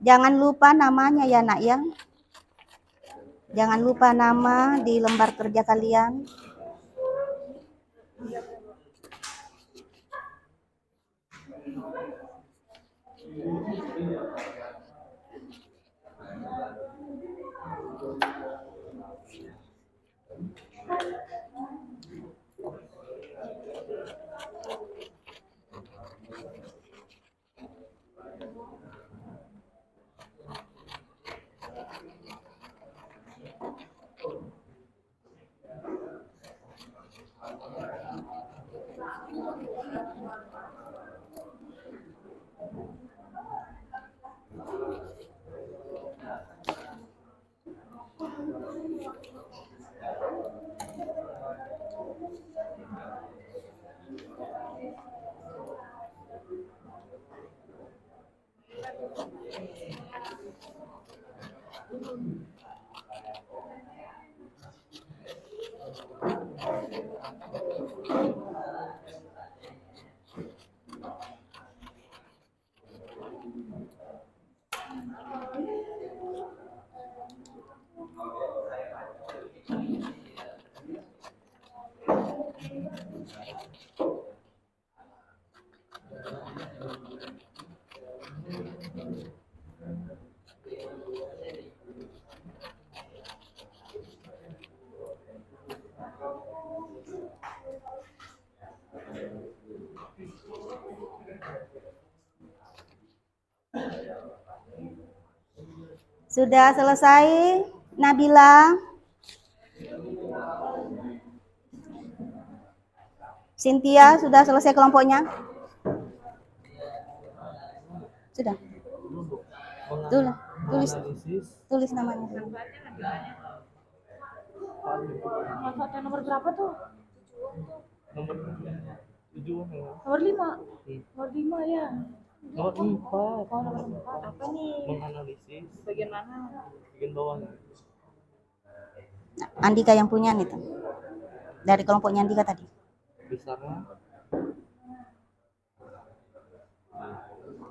Jangan lupa namanya ya nak ya. Jangan lupa nama di lembar kerja kalian. Sudah selesai, Nabila? Cynthia, sudah selesai kelompoknya? Sudah. Tulis namanya. Manfaatnya nomor berapa tuh? Nomor 7 Nomor 5. Nomor 5 ya. nomor 4 Oh, nomor 4 apa nih? menganalisis Bagian mana? bagian bawah. Andika yang punya nih tuh. Dari kelompoknya Andika tadi. Besarnya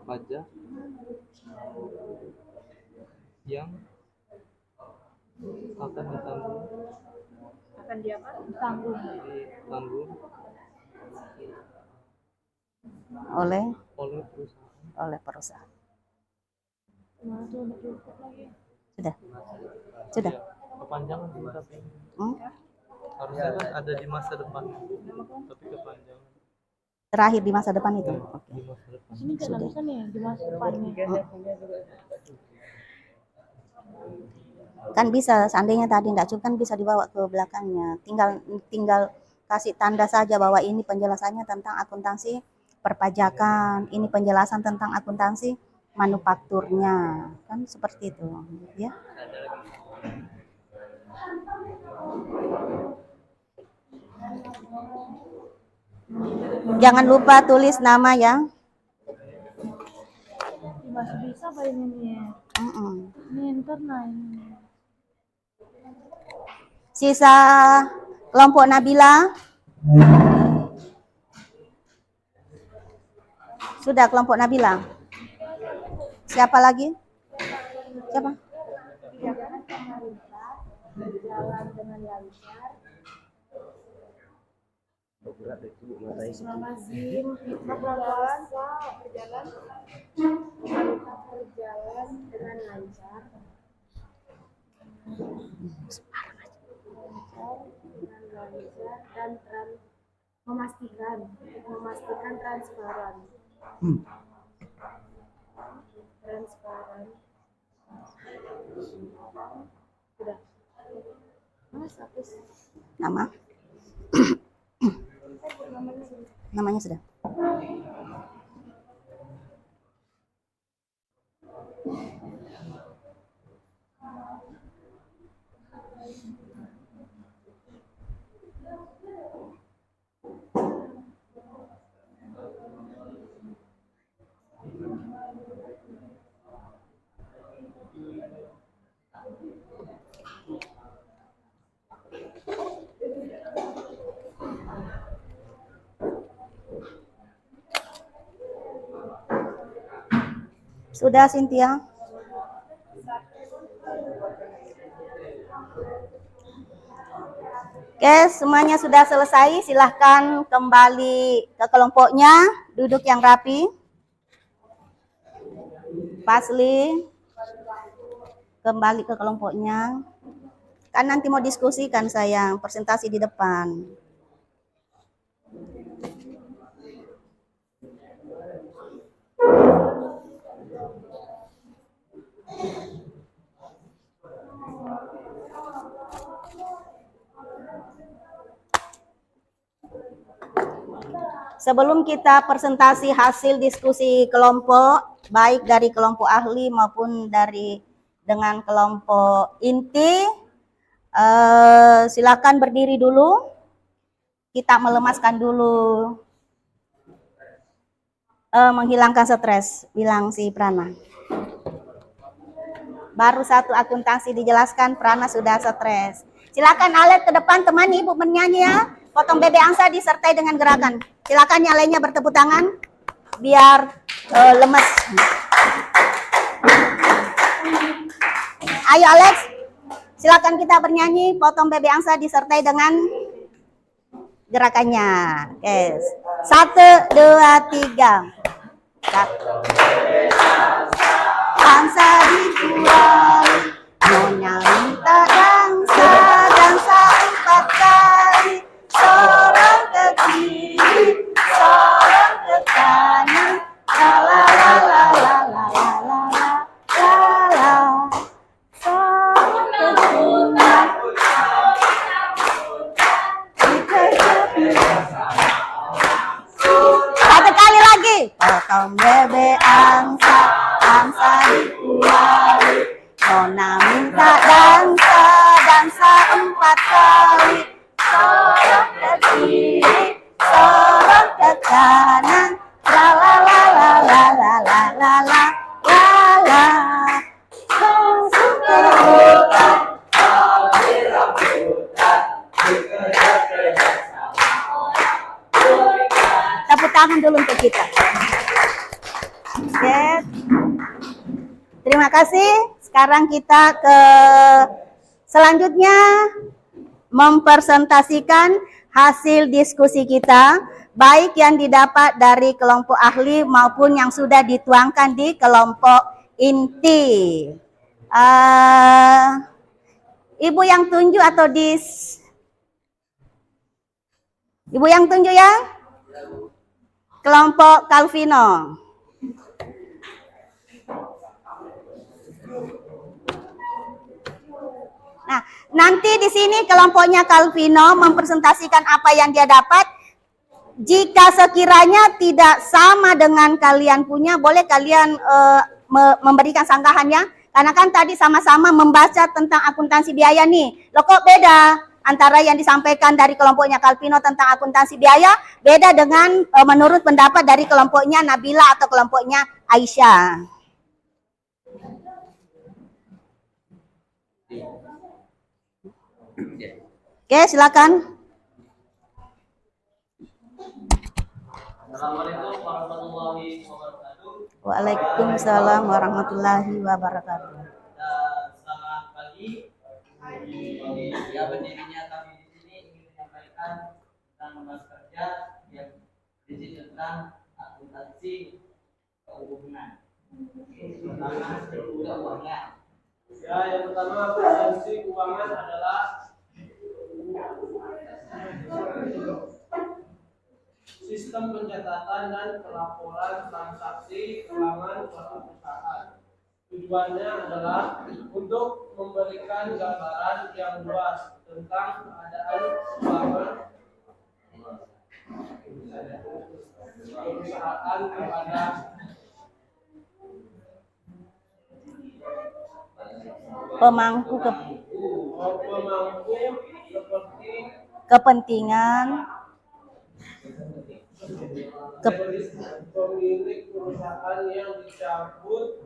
pajak yang akan ditanggung Akan dia apa? Tanggung. Oleh oleh perusahaan. Mana tuh nomor 4 lagi? Sudah. Sudah. Kepanjangan sih, tapi harusnya kan ada di masa depan, tapi kepanjangan Terakhir di masa depan itu. Oke. di masa depan. Ini nggak bisa nih di masa depannya. Kan bisa, seandainya tadi enggak cukup kan bisa dibawa ke belakangnya. Tinggal kasih tanda saja bahwa ini penjelasannya tentang akuntansi perpajakan, ini penjelasan tentang akuntansi manufakturnya. Kan seperti itu, ya. Jangan lupa tulis nama ya. Masih bisa apa ini? Ini internal ini. Sisa kelompok Nabila. Sudah kelompok Nabila. Siapa lagi? Siapa? Berjalan dengan lancar. Lazim berjalan dengan lancar. Dan memastikan transparan. Sudah. Mas, habis. Nama? Namanya sudah. Sudah, Cynthia? Oke, semuanya sudah selesai. Silahkan kembali ke kelompoknya. Duduk yang rapi. Pasli, kembali ke kelompoknya. Kan nanti mau diskusikan sayang, presentasi di depan. Sebelum kita presentasi hasil diskusi kelompok, baik dari kelompok ahli maupun dengan kelompok inti, silakan berdiri dulu. Kita melemaskan dulu, menghilangkan stres, bilang si Prana. Baru satu akuntansi dijelaskan, Prana sudah stres. Silakan Alet ke depan, temani Ibu bernyanyi ya. Potong bebek angsa disertai dengan gerakan. Silakan yang lainnya bertepuk tangan biar lemes. Ayo Alex, silakan kita bernyanyi potong bebek angsa disertai dengan gerakannya. Oke, 1, 2, 3. Angsa dijual, nyonya minta dansa 4 kali. Sorong ke kiri, sorong ke kanan, la la la la la la la la la. Sorong ke kiri. Satu kali lagi. Potong bebek angsa, angsa dikuali. Nona minta dansa 4 kali. Sorong ke kiri, sorong ke kanan, la la la la la la la la la la la. Langsung ke hutan, tepuk tangan dulu untuk kita. Oke. Terima kasih. Sekarang kita ke selanjutnya mempresentasikan hasil diskusi kita, baik yang didapat dari kelompok ahli maupun yang sudah dituangkan di kelompok inti. Ibu yang tunjuk atau Ibu yang tunjuk ya? Kelompok Calvino. Nah, nanti di sini kelompoknya Calvino mempresentasikan apa yang dia dapat. Jika sekiranya tidak sama dengan kalian punya, boleh kalian memberikan sanggahannya. Karena kan tadi sama-sama membaca tentang akuntansi biaya nih. Loh kok beda antara yang disampaikan dari kelompoknya Calvino tentang akuntansi biaya, beda dengan menurut pendapat dari kelompoknya Nabila atau kelompoknya Aisyah. Oke, silakan. Assalamualaikum warahmatullahi wabarakatuh. Waalaikumsalam warahmatullahi wabarakatuh. Selamat pagi. Ya, berdirinya kami di sini ingin menyampaikan tentang membahas kerja yang berisi tentang akuntansi keuangan. Pertama, keuangan. Ya, yang pertama akuntansi keuangan adalah sistem pencatatan dan pelaporan transaksi keuangan suatu perusahaan. Tujuannya adalah untuk memberikan gambaran yang luas tentang keadaan keuangan perusahaan kepada pemangku seperti kepentingan pemilik perusahaan yang dicabut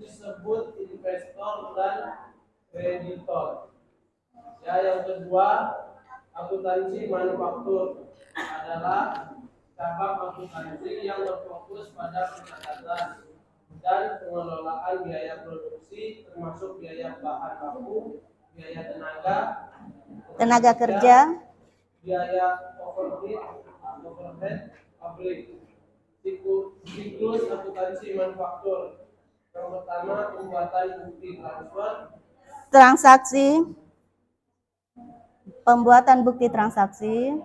disebut investor dan kreditor. Ya, yang kedua, akuntansi manufaktur adalah cabang akuntansi yang berfokus pada pencatatan dan pengelolaan biaya produksi termasuk biaya bahan baku, biaya tenaga kerja, biaya overhead pabrik. Siklus akuntansi manufaktur. Yang pertama, pembuatan bukti transfer, transaksi, pembuatan bukti transaksi,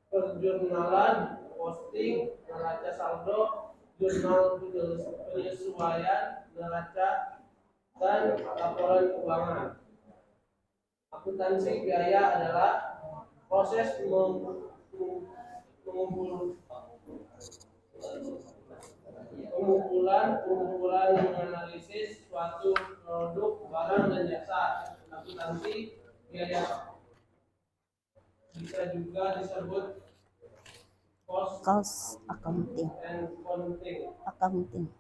perjurnalan, posting, neraca saldo, jurnal penyesuaian neraca, dan laporan keuangan. Akuntansi biaya adalah proses pengumpulan menganalisis suatu produk, barang, dan jasa. Akuntansi biaya bisa juga disebut cost accounting.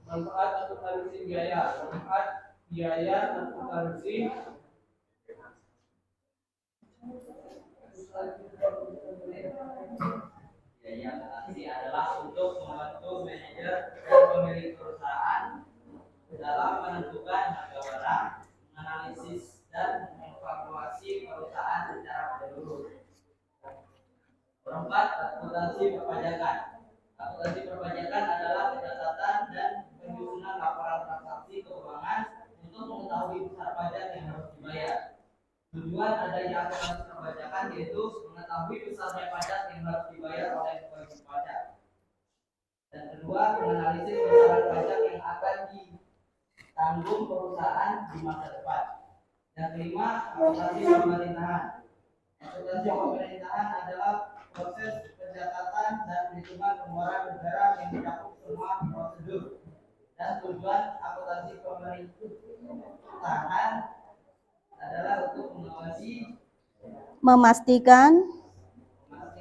Manfaat akuntansi biaya. Manfaat biaya akuntansi adalah untuk membantu manajer dan pemilik perusahaan dalam menentukan harga barang, menganalisis dan mengevaluasi perusahaan secara menyeluruh. Keempat, akuntansi perpajakan. Akuntansi perpajakan adalah pencatatan dan penyusunan laporan transaksi keuangan untuk mengetahui besar pajak yang harus dibayar. Tujuan adanya akuntansi perpajakan yaitu mengetahui besarnya pajak yang harus dibayar oleh wajib pajak. Dan kedua, menganalisis besaran pajak yang akan ditanggung perusahaan di masa depan. Yang kelima, akuntansi pemerintahan. Akuntansi pemerintahan adalah proses pencatatan dan perhitungan pengeluaran negara yang mencakup semua prosedur. Dan tujuan akuntansi pemerintahan adalah untuk mengawasi, memastikan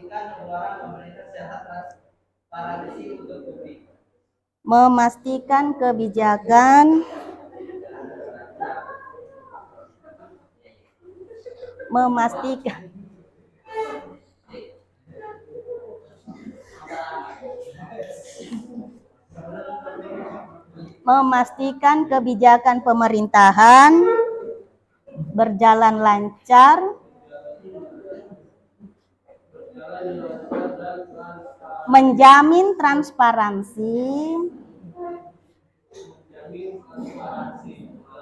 pengeluaran pemerintah secara transparansi untuk publik. Memastikan kebijakan memastikan kebijakan pemerintahan berjalan lancar, menjamin transparansi,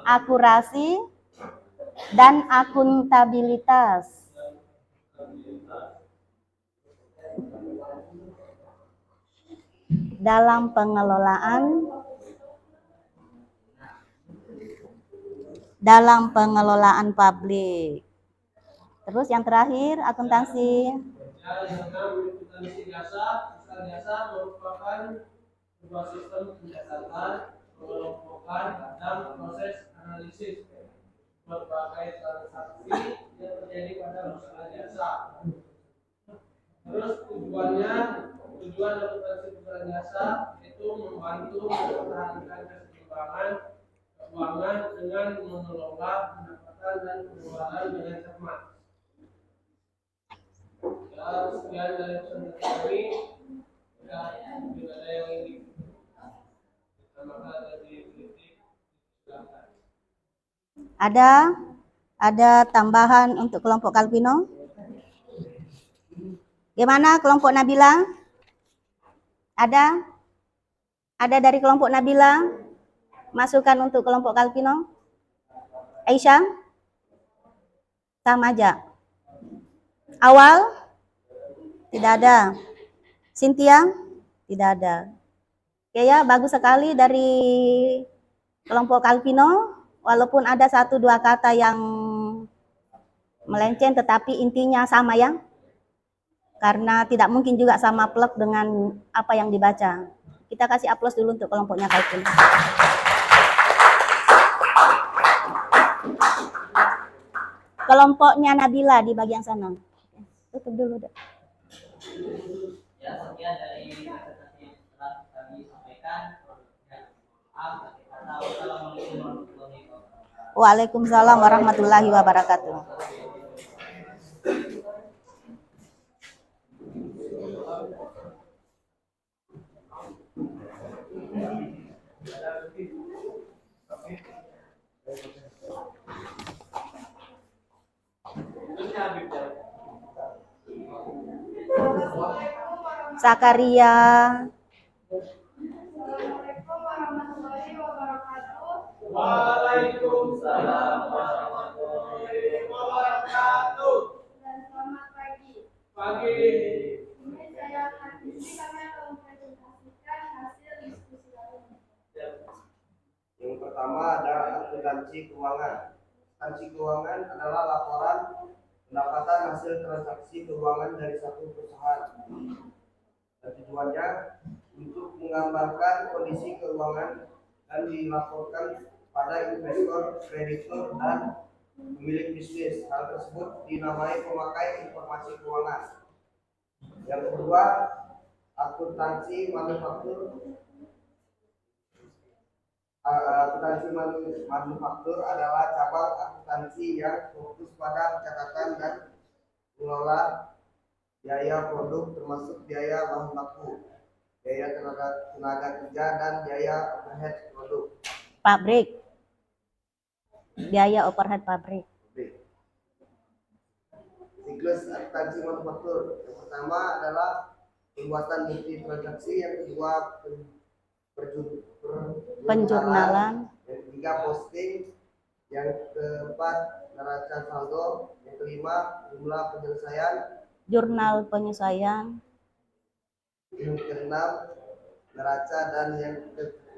akurasi, dan akuntabilitas dalam pengelolaan publik. Terus yang terakhir, akuntansi. Akuntansi jasa. Jasa merupakan sebuah sistem pencatatan, pengelompokan, dan proses analisis berbagai transaksi yang terjadi pada usaha jasa. Terus tujuan akuntansi perusahaan jasa itu membantu mempertahankan keseimbangan keuangan dengan mengelola pendapatan dan pengeluaran dengan cermat. Ya, sekian dari pesan kami. Jika ada yang ingin ditambahkan atau dikritik, silakan. Ada tambahan untuk kelompok Kalpino? Gimana kelompok Nabila? Ada? Ada dari kelompok Nabila? Masukan untuk kelompok Kalpino? Aisyah? Sama aja. Awal? Tidak ada. Cynthia? Tidak ada. Oke ya, bagus sekali dari kelompok Kalpino. Walaupun ada 1-2 kata yang melenceng, tetapi intinya sama ya. Karena tidak mungkin juga sama plek dengan apa yang dibaca. Kita kasih aplaus dulu untuk kelompoknya Kalpin. Kelompoknya Nabila di bagian sana. Tutup dulu deh. Ya, sekian dari presentasi yang telah kami sampaikan. Ya, maaf, wassalamualaikum warahmatullahi wabarakatuh. Waalaikumsalam warahmatullahi wabarakatuh. Zakaria. Waalaikumsalam warahmatullahi wabarakatuh. Dan selamat pagi. Pagi. Ini saya akan mempresentasikan hasil diskusi lalu. Yang pertama ada akuntansi keuangan. Akuntansi keuangan adalah laporan pendapatan hasil transaksi keuangan dari satu perusahaan. Dan tujuannya untuk menggambarkan kondisi keuangan dan dilaporkan pada investor, kreditur, dan pemilik bisnis. Hal tersebut dinamai pemakai informasi keuangan. Yang kedua, akuntansi manufaktur. Akuntansi manufaktur adalah cabang akuntansi yang fokus pada pencatatan dan mengelola biaya produk termasuk biaya bahan baku, biaya tenaga kerja, dan biaya overhead produk. Pabrik. Biaya overhead pabrik. Siklus akuntansi manufaktur. Yang pertama adalah pembuatan bukti transaksi, yang kedua Penjurnalan. yang ketiga posting, yang keempat neraca saldo, yang kelima jumlah penyelesaian, Jurnal penyesuaian. yang keenam neraca, dan yang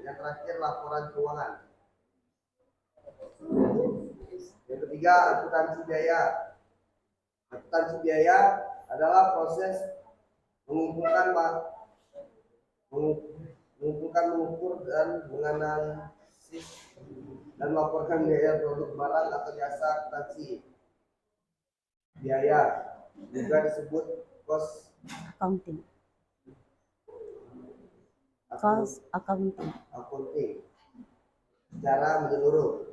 terakhir laporan keuangan. Yang ketiga akuntansi biaya. Akuntansi biaya adalah proses mengumpulkan, mengukur dan menganalisis dan melaporkan biaya produk barang atau jasa akuntansi. Biaya juga disebut cost Accounting. Cost accounting. secara menyeluruh.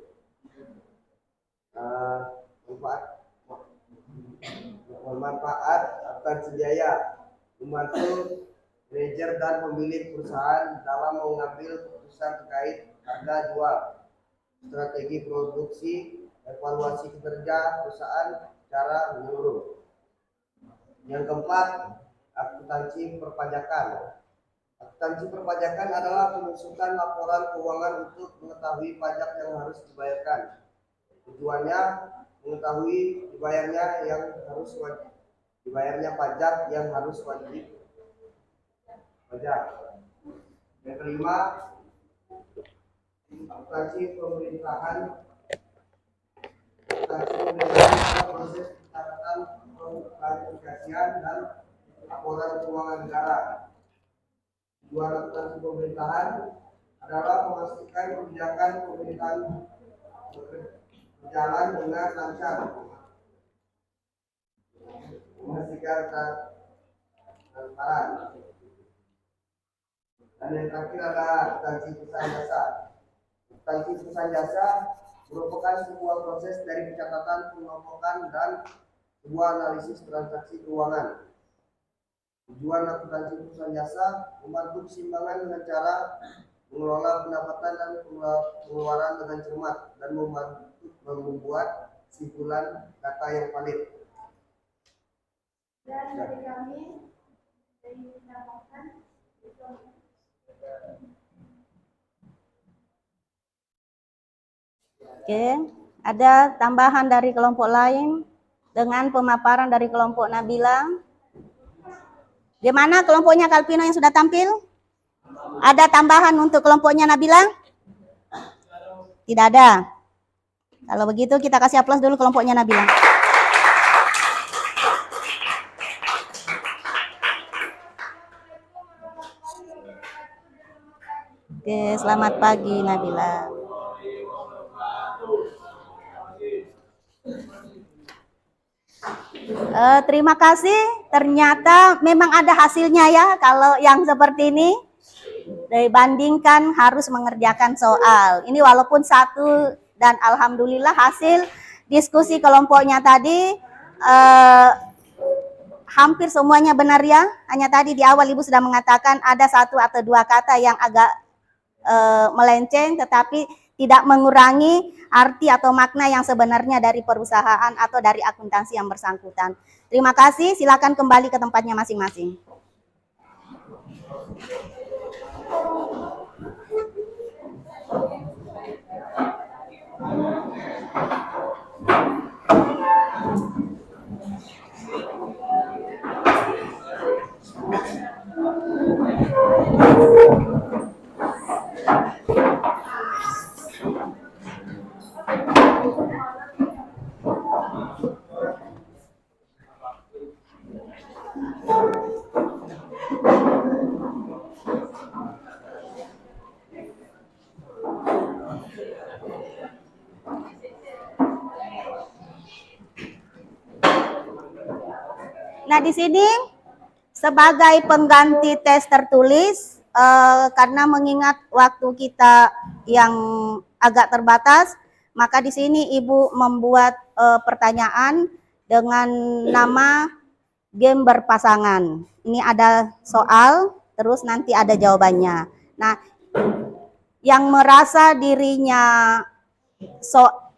Manfaat akuntansi biaya membantu manajer dan pemilik perusahaan dalam mengambil keputusan terkait harga jual, strategi produksi, evaluasi kinerja perusahaan secara menyeluruh. Yang keempat, akuntansi perpajakan. Akuntansi perpajakan adalah penyusunan laporan keuangan untuk mengetahui pajak yang harus dibayarkan. Tujuannya mengetahui dibayarnya pajak yang harus wajib pajak. Yang kelima, akuntansi pemerintahan. Akuntansi pemerintahan adalah proses pencatatan, klasifikasian, dan laporan keuangan negara. Tujuan akuntansi pemerintahan adalah memastikan kebijakan pemerintahan berjalan dengan lancar, memastikan transparan. Dan yang terakhir adalah akuntansi perusahaan jasa. Akuntansi perusahaan jasa merupakan sebuah proses dari pencatatan, pengelompokan, dan sebuah analisis transaksi keuangan. Tujuan akuntansi perusahaan jasa membantu keseimbangan dengan cara mengelola pendapatan dan pengeluaran dengan cermat dan membuat kesimpulan data yang valid. Dan dari kami ingin menambahkan Oke, ada tambahan dari kelompok lain dengan pemaparan dari kelompok Nabila. Di mana kelompoknya Kalpino yang sudah tampil? Ada tambahan untuk kelompoknya Nabila? Tidak ada. Kalau begitu kita kasih aplaus dulu kelompoknya Nabila. Oke, selamat pagi Nabila. Terima kasih. Ternyata memang ada hasilnya ya kalau yang seperti ini. Dibandingkan harus mengerjakan soal. Ini walaupun satu dan alhamdulillah hasil diskusi kelompoknya tadi hampir semuanya benar ya. Hanya tadi di awal Ibu sudah mengatakan ada satu atau dua kata yang agak melenceng, tetapi tidak mengurangi arti atau makna yang sebenarnya dari perusahaan atau dari akuntansi yang bersangkutan. Terima kasih, silakan kembali ke tempatnya masing-masing. Nah, di sini sebagai pengganti tes tertulis, karena mengingat waktu kita yang agak terbatas, maka di sini Ibu membuat pertanyaan dengan nama game berpasangan. Ini ada soal, terus nanti ada jawabannya. Nah, yang merasa dirinya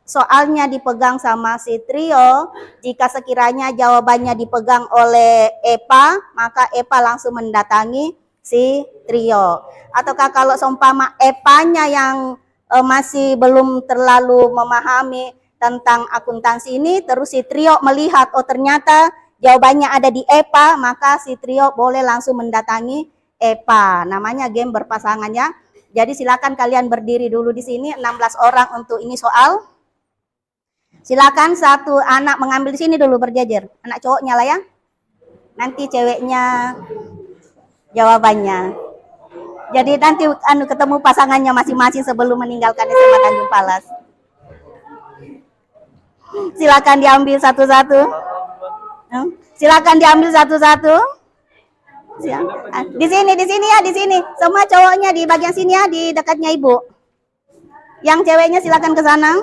soalnya dipegang sama si Trio, jika sekiranya jawabannya dipegang oleh Epa, maka Epa langsung mendatangi si Trio. Ataukah kalau seumpama Epanya yang masih belum terlalu memahami tentang akuntansi ini, terus si Trio melihat, oh ternyata jawabannya ada di Epa, maka si Trio boleh langsung mendatangi Epa. Namanya game berpasangan ya. Jadi silakan kalian berdiri dulu di sini, 16 orang untuk ini soal. Silakan satu anak mengambil di sini dulu berjajar. Anak cowoknya lah ya. Nanti ceweknya jawabannya. Jadi nanti ketemu pasangannya masing-masing sebelum meninggalkan SMA Tanjung Palas. Silakan diambil satu-satu. Silakan diambil satu-satu. Di sini ya, di sini. Semua cowoknya di bagian sini ya, di dekatnya Ibu. Yang ceweknya silakan ke sana.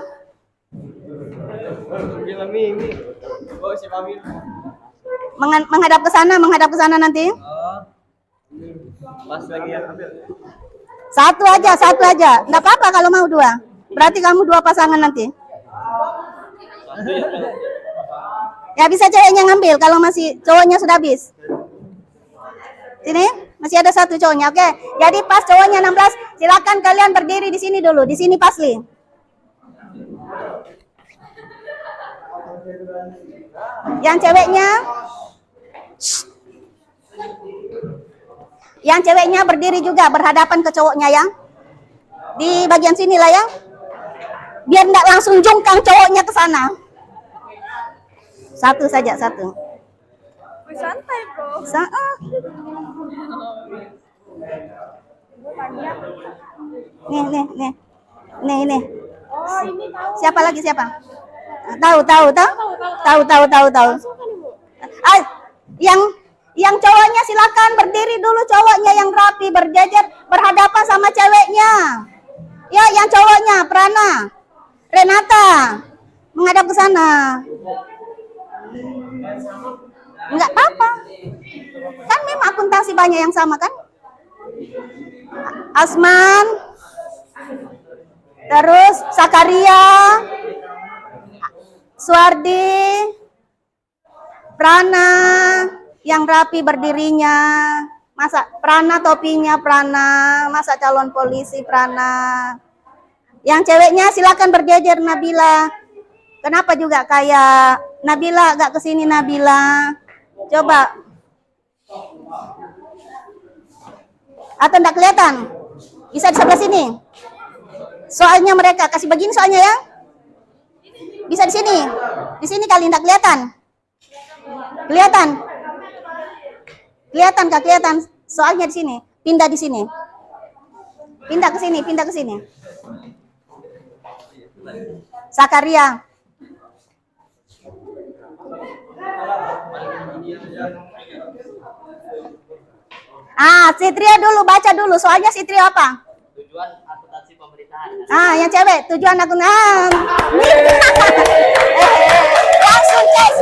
Menghadap ke sana nanti. Pas lagi yang ambil. Satu aja. Enggak apa-apa kalau mau dua. Berarti kamu dua pasangan nanti. Ya bisa ceweknya ngambil kalau masih cowoknya sudah habis. Sini, masih ada satu cowoknya. Oke. Jadi pas cowoknya 16, silakan kalian berdiri di sini dulu. Di sini Pasli. Yang ceweknya Yang ceweknya berdiri juga berhadapan ke cowoknya ya. Di bagian sini lah ya. Biar enggak langsung jungkang cowoknya ke sana. Satu saja, satu. Santai, Bro. Nih. Oh, ini tahu. Siapa lagi siapa? Tahu. Yang cowoknya silakan berdiri dulu, cowoknya yang rapi berjajar berhadapan sama ceweknya. Ya, yang cowoknya Prana, Renata menghadap ke sana. Enggak apa-apa. Kan memang akuntansi banyak yang sama kan? Asman, terus Sakaria, Suardi, Prana, yang rapi berdirinya, masa Prana topinya Prana, masa calon polisi Prana. Yang ceweknya silakan berjejer Nabila. Kenapa juga kayak Nabila agak kesini Nabila? Coba. Atau enggak kelihatan? Bisa di sebelah sini. Soalnya mereka kasih begini soalnya ya. Bisa di sini. Di sini kali enggak kelihatan. Kelihatan? Kelihatan Kak, kelihatan. Soalnya di sini. Pindah di sini. Pindah ke sini, pindah ke sini. Sakaria. Sitria dulu, baca dulu. Soalnya Sitria apa? Tujuan akuntansi pemerintahan. Yang cewek, tujuan akuntansi. Langsung Ces.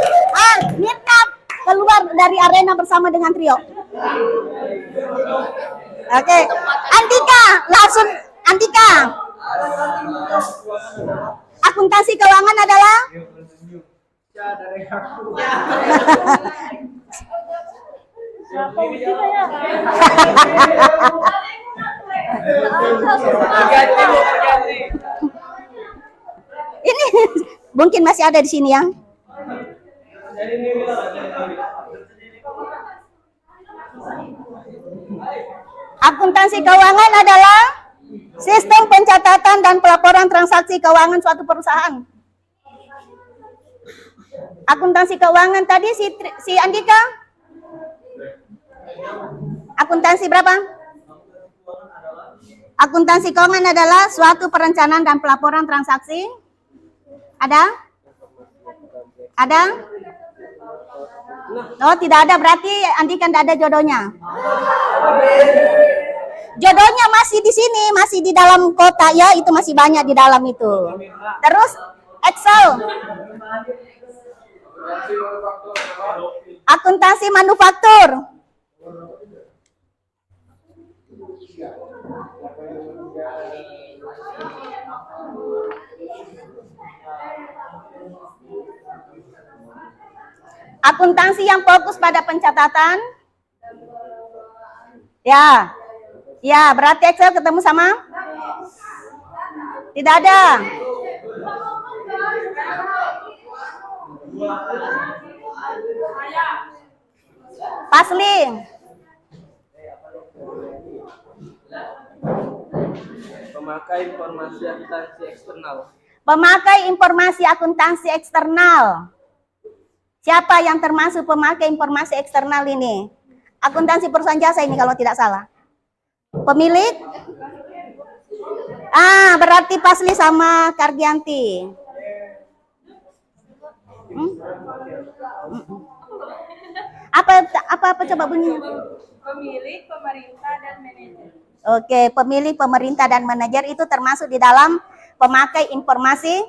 Mirna keluar dari arena bersama dengan trio. Oke. Andika, langsung Andika. Akuntansi keuangan adalah Siapa Utina ya? ini mungkin masih ada di sini yang akuntansi keuangan adalah sistem pencatatan dan pelaporan transaksi keuangan suatu perusahaan. Akuntansi keuangan tadi si Andika. Akuntansi berapa? Akuntansi keuangan adalah suatu perencanaan dan pelaporan transaksi. Ada? Ada? Oh, tidak ada, berarti Andika tidak ada jodohnya. Jodohnya masih di sini, masih di dalam kota ya, itu masih banyak di dalam itu. Terus Excel. Akuntansi manufaktur. Akuntansi yang fokus pada pencatatan. Ya. Ya, berarti Excel ketemu sama? Tidak ada. Pasli. Pemakai informasi akuntansi eksternal. Pemakai informasi akuntansi eksternal. Siapa yang termasuk pemakai informasi eksternal ini? Akuntansi perusahaan jasa ini kalau tidak salah. Pemilik? Berarti Pasli sama Kardianti. Apa coba bunyinya? Pemilik, pemerintah, dan manajer. Oke, pemilik, pemerintah, dan manajer itu termasuk di dalam pemakai informasi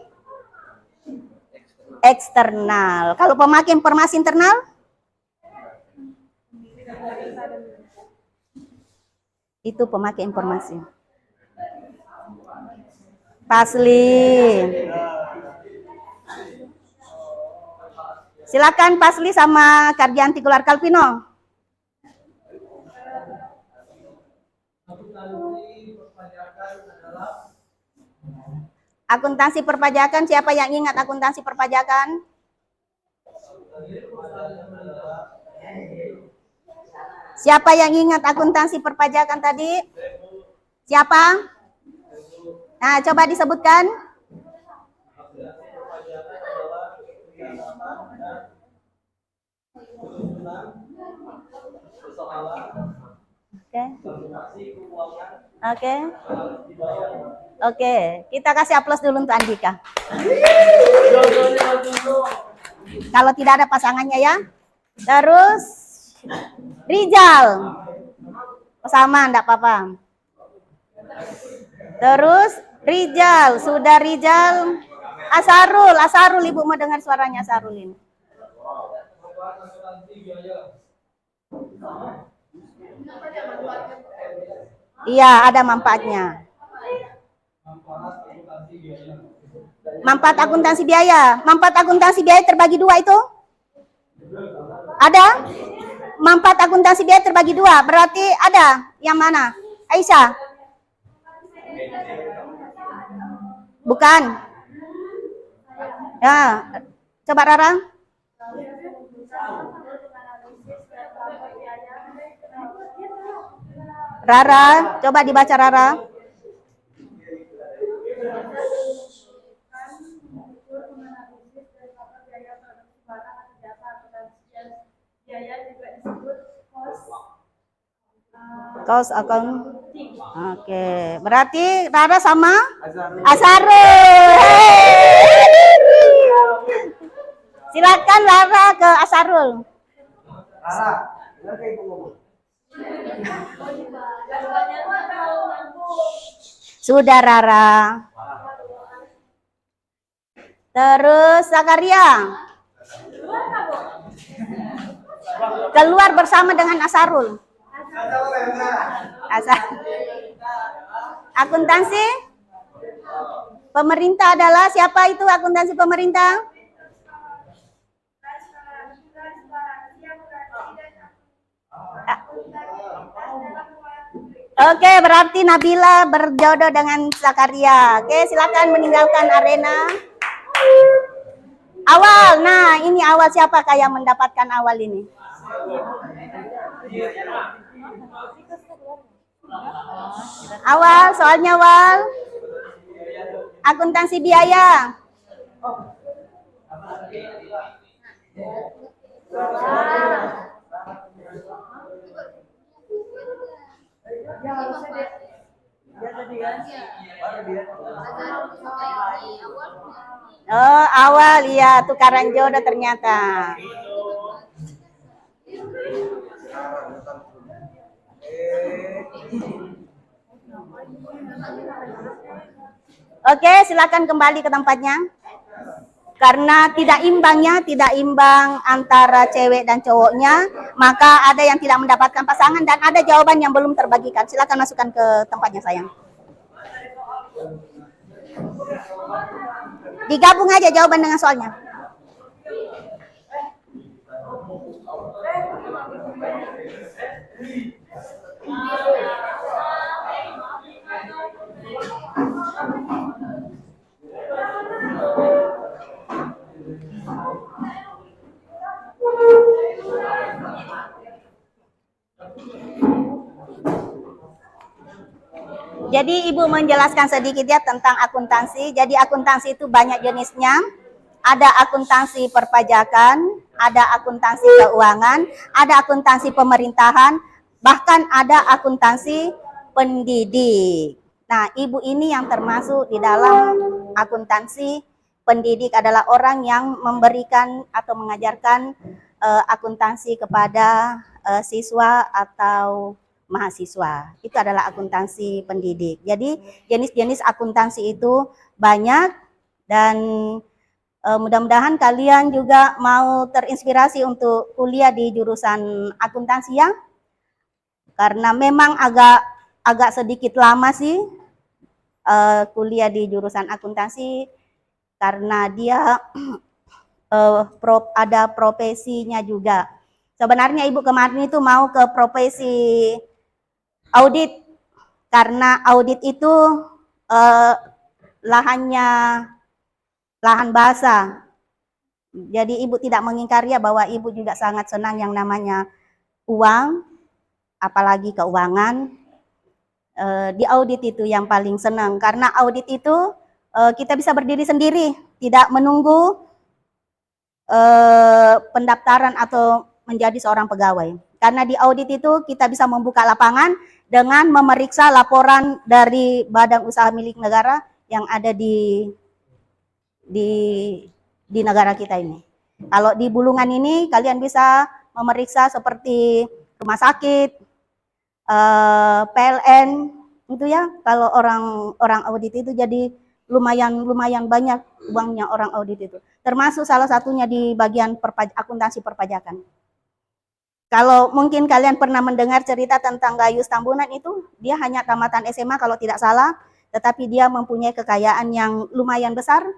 eksternal. Kalau pemakai informasi internal? Itu pemakai informasi. Pasli. Silakan Pasli sama Kardianti keluar. Kalpino. Akuntansi perpajakan, siapa yang ingat akuntansi perpajakan? Siapa yang ingat akuntansi perpajakan tadi? Siapa? Nah, coba disebutkan. Oke, kita kasih aplaus dulu untuk Andika. Kalau tidak ada pasangannya ya. Terus Rizal. Sama, enggak apa-apa. Terus Rizal, sudah Rizal. Asarul, Ibu mau dengar suaranya Asarul ini. Iya, ada manfaatnya. Manfaat akuntansi biaya. Manfaat akuntansi biaya terbagi dua itu? Ada? Manfaat akuntansi biaya terbagi dua. Berarti ada. Yang mana? Aisyah? Bukan. Ya, coba Rara. Rara, coba dibaca Rara. Biaya juga disebut cost. Cost account. Oke, berarti Rara sama Asarul. Silakan Rara ke Asarul. Rara, dengar kayak ibu ngomong. Sudah Rara. Terus Zakaria. Keluar bersama dengan Asarul. Akuntansi pemerintah adalah siapa itu akuntansi pemerintah? Oke, berarti Nabila berjodoh dengan Zakaria. Oke, silakan meninggalkan arena. Awal, nah ini awal siapa yang mendapatkan awal ini? Awal, soalnya awal. Akuntansi biaya. Oh, awal ya, tukaran jodoh ternyata. Oke, silakan kembali ke tempatnya. Karena tidak imbang antara cewek dan cowoknya, maka ada yang tidak mendapatkan pasangan dan ada jawaban yang belum terbagikan. Silakan masukkan ke tempatnya, sayang. Digabung aja jawaban dengan soalnya. Jadi Ibu menjelaskan sedikit ya tentang akuntansi. Jadi akuntansi itu banyak jenisnya. Ada akuntansi perpajakan, ada akuntansi keuangan, ada akuntansi pemerintahan, bahkan ada akuntansi pendidik. Nah, Ibu ini yang termasuk di dalam akuntansi pendidik adalah orang yang memberikan atau mengajarkan akuntansi kepada siswa atau mahasiswa. Itu adalah akuntansi pendidik. Jadi jenis-jenis akuntansi itu banyak dan mudah-mudahan kalian juga mau terinspirasi untuk kuliah di jurusan akuntansi ya. Karena memang agak sedikit lama sih kuliah di jurusan akuntansi karena dia ada profesinya juga. Sebenarnya Ibu kemarin itu mau ke profesi audit karena audit itu lahan basah. Jadi Ibu tidak mengingkari ya bahwa Ibu juga sangat senang yang namanya uang, apalagi keuangan. Di audit itu yang paling senang karena audit itu kita bisa berdiri sendiri, tidak menunggu pendaftaran atau menjadi seorang pegawai. Karena di audit itu kita bisa membuka lapangan dengan memeriksa laporan dari badan usaha milik negara yang ada di negara kita ini. Kalau di Bulungan ini kalian bisa memeriksa seperti rumah sakit, PLN itu ya. Kalau orang audit itu jadi lumayan banyak uangnya orang audit itu. Termasuk salah satunya di bagian akuntansi perpajakan. Kalau mungkin kalian pernah mendengar cerita tentang Gayus Tambunan itu, dia hanya tamatan SMA kalau tidak salah, tetapi dia mempunyai kekayaan yang lumayan besar.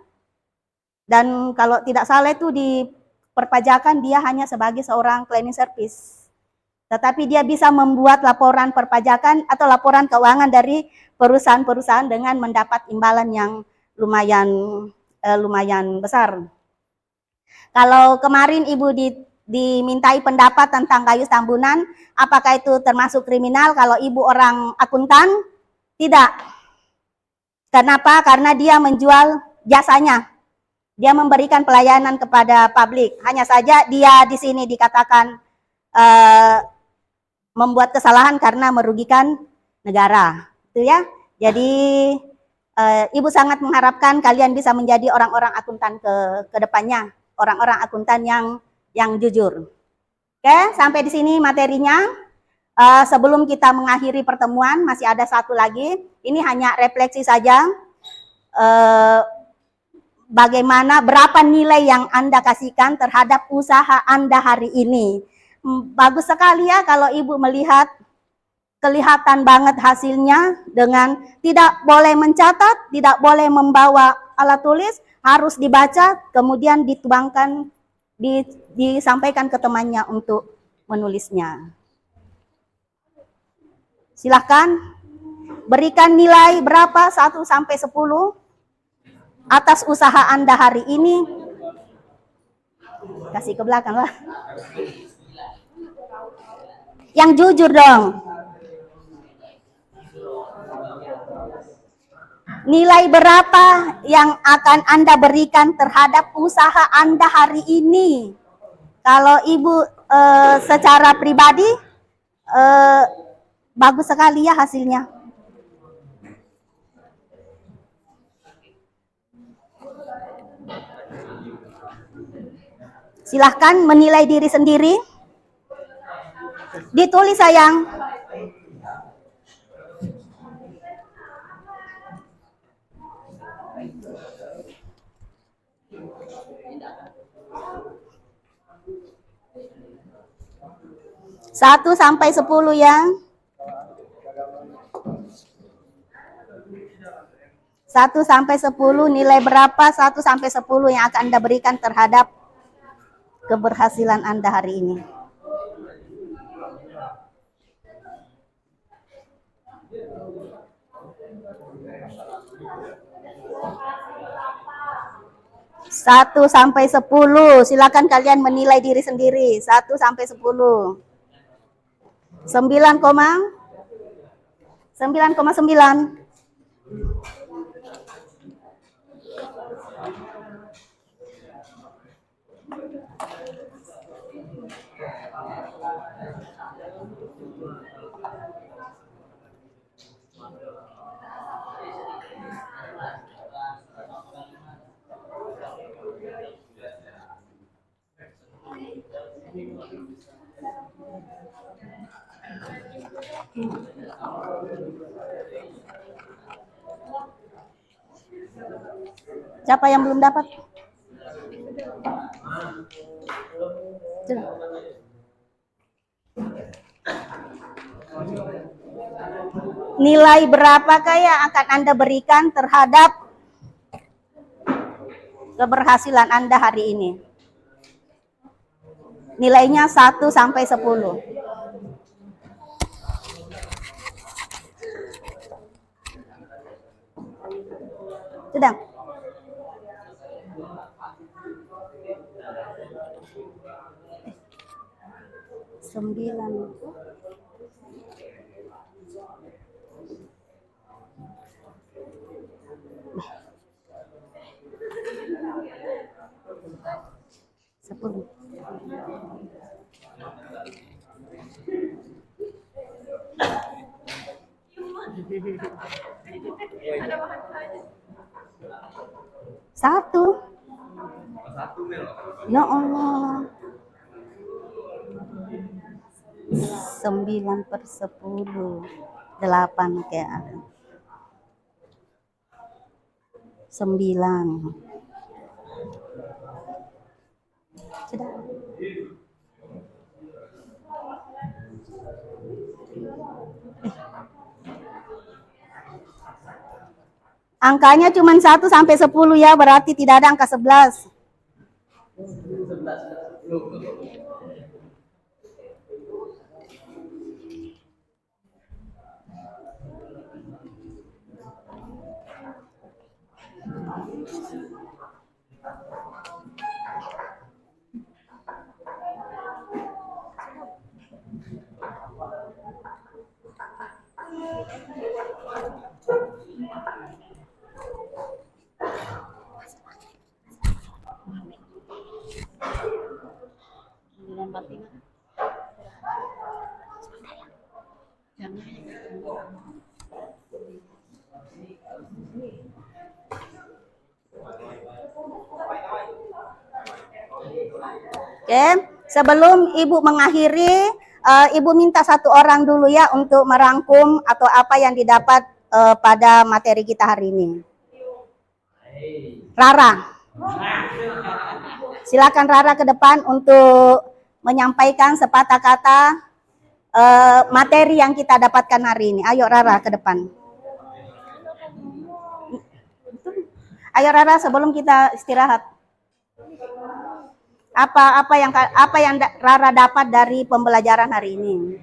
Dan kalau tidak salah itu di perpajakan dia hanya sebagai seorang cleaning service. Tetapi dia bisa membuat laporan perpajakan atau laporan keuangan dari perusahaan-perusahaan dengan mendapat imbalan yang lumayan besar. Kalau kemarin Ibu dimintai pendapat tentang Gayus Tambunan, apakah itu termasuk kriminal kalau Ibu orang akuntan? Tidak. Kenapa? Karena dia menjual jasanya. Dia memberikan pelayanan kepada publik. Hanya saja dia di sini dikatakan membuat kesalahan karena merugikan negara, itu ya. Jadi Ibu sangat mengharapkan kalian bisa menjadi orang-orang akuntan ke depannya, orang-orang akuntan yang jujur. Oke, sampai di sini materinya. Sebelum kita mengakhiri pertemuan, masih ada satu lagi. Ini hanya refleksi saja. Bagaimana, berapa nilai yang Anda kasihkan terhadap usaha Anda hari ini. Bagus sekali ya kalau Ibu melihat kelihatan banget hasilnya dengan tidak boleh mencatat, tidak boleh membawa alat tulis, harus dibaca, kemudian dituangkan, disampaikan ke temannya untuk menulisnya. Silahkan berikan nilai berapa 1 sampai 10 atas usaha Anda hari ini. Kasih ke belakang lah. Yang jujur dong. Nilai berapa yang akan Anda berikan terhadap usaha Anda hari ini? Kalau Ibu secara pribadi bagus sekali ya hasilnya. Silahkan menilai diri sendiri. Ditulis sayang. Satu sampai 10 ya. 1 sampai 10, nilai berapa 1 sampai 10 yang akan Anda berikan terhadap keberhasilan Anda hari ini? Satu sampai 10, silakan kalian menilai diri sendiri. 1 sampai 10. 9,9. Siapa yang belum dapat? Nilai berapakah yang akan Anda berikan terhadap keberhasilan Anda hari ini? Nilainya 1 sampai 10. Sudah. Sembilan. Sepuluh. Satu. Ya Allah. 9/10. 8 kayak ada. 9. Sudah. Angkanya cuma 1 sampai 10 ya, berarti tidak ada angka 11. Oke, sebelum Ibu mengakhiri, Ibu minta satu orang dulu ya untuk merangkum atau apa yang didapat pada materi kita hari ini. Rara. Silakan Rara ke depan untuk menyampaikan sepatah kata materi yang kita dapatkan hari ini. Ayo Rara ke depan. Ayo Rara sebelum kita istirahat. Apa yang Rara dapat dari pembelajaran hari ini?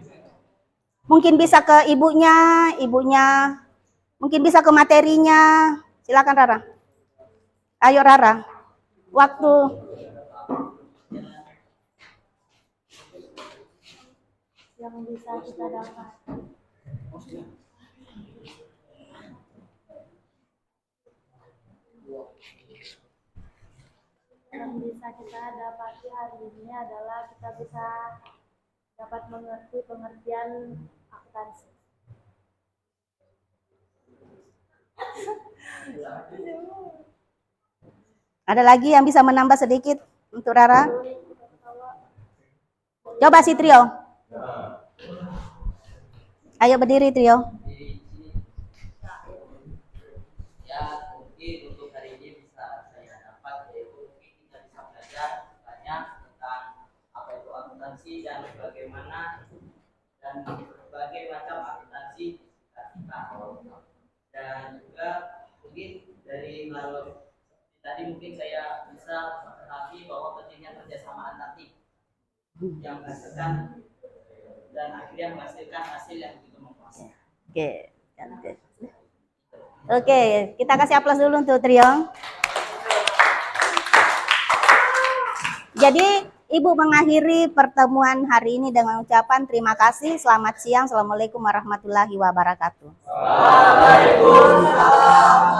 Mungkin bisa ke ibunya, mungkin bisa ke materinya. Silakan Rara. Ayo Rara. Waktu. Yang bisa kita dapat. Yang bisa kita dapati hari ini adalah kita bisa dapat mengerti pengertian akuntansi. Ada lagi yang bisa menambah sedikit untuk Rara? Coba si Trio. Ayo berdiri Trio. Ya, mungkin untuk hari ini bisa saya dapat yaitu mungkin kita bisa belajar banyak tentang apa itu akuntansi dan berbagai macam akuntansi di sekitar kita. Dan juga mungkin dari melalui tadi mungkin saya bisa memahami bahwa pentingnya kerjasama antar tim yang menghasilkan dan akhirnya menghasilkan hasil yang begitu memuaskan. Oke, kita kasih aplaus dulu untuk Trio. Jadi Ibu mengakhiri pertemuan hari ini dengan ucapan terima kasih, selamat siang, assalamualaikum warahmatullahi wabarakatuh. Waalaikumsalam.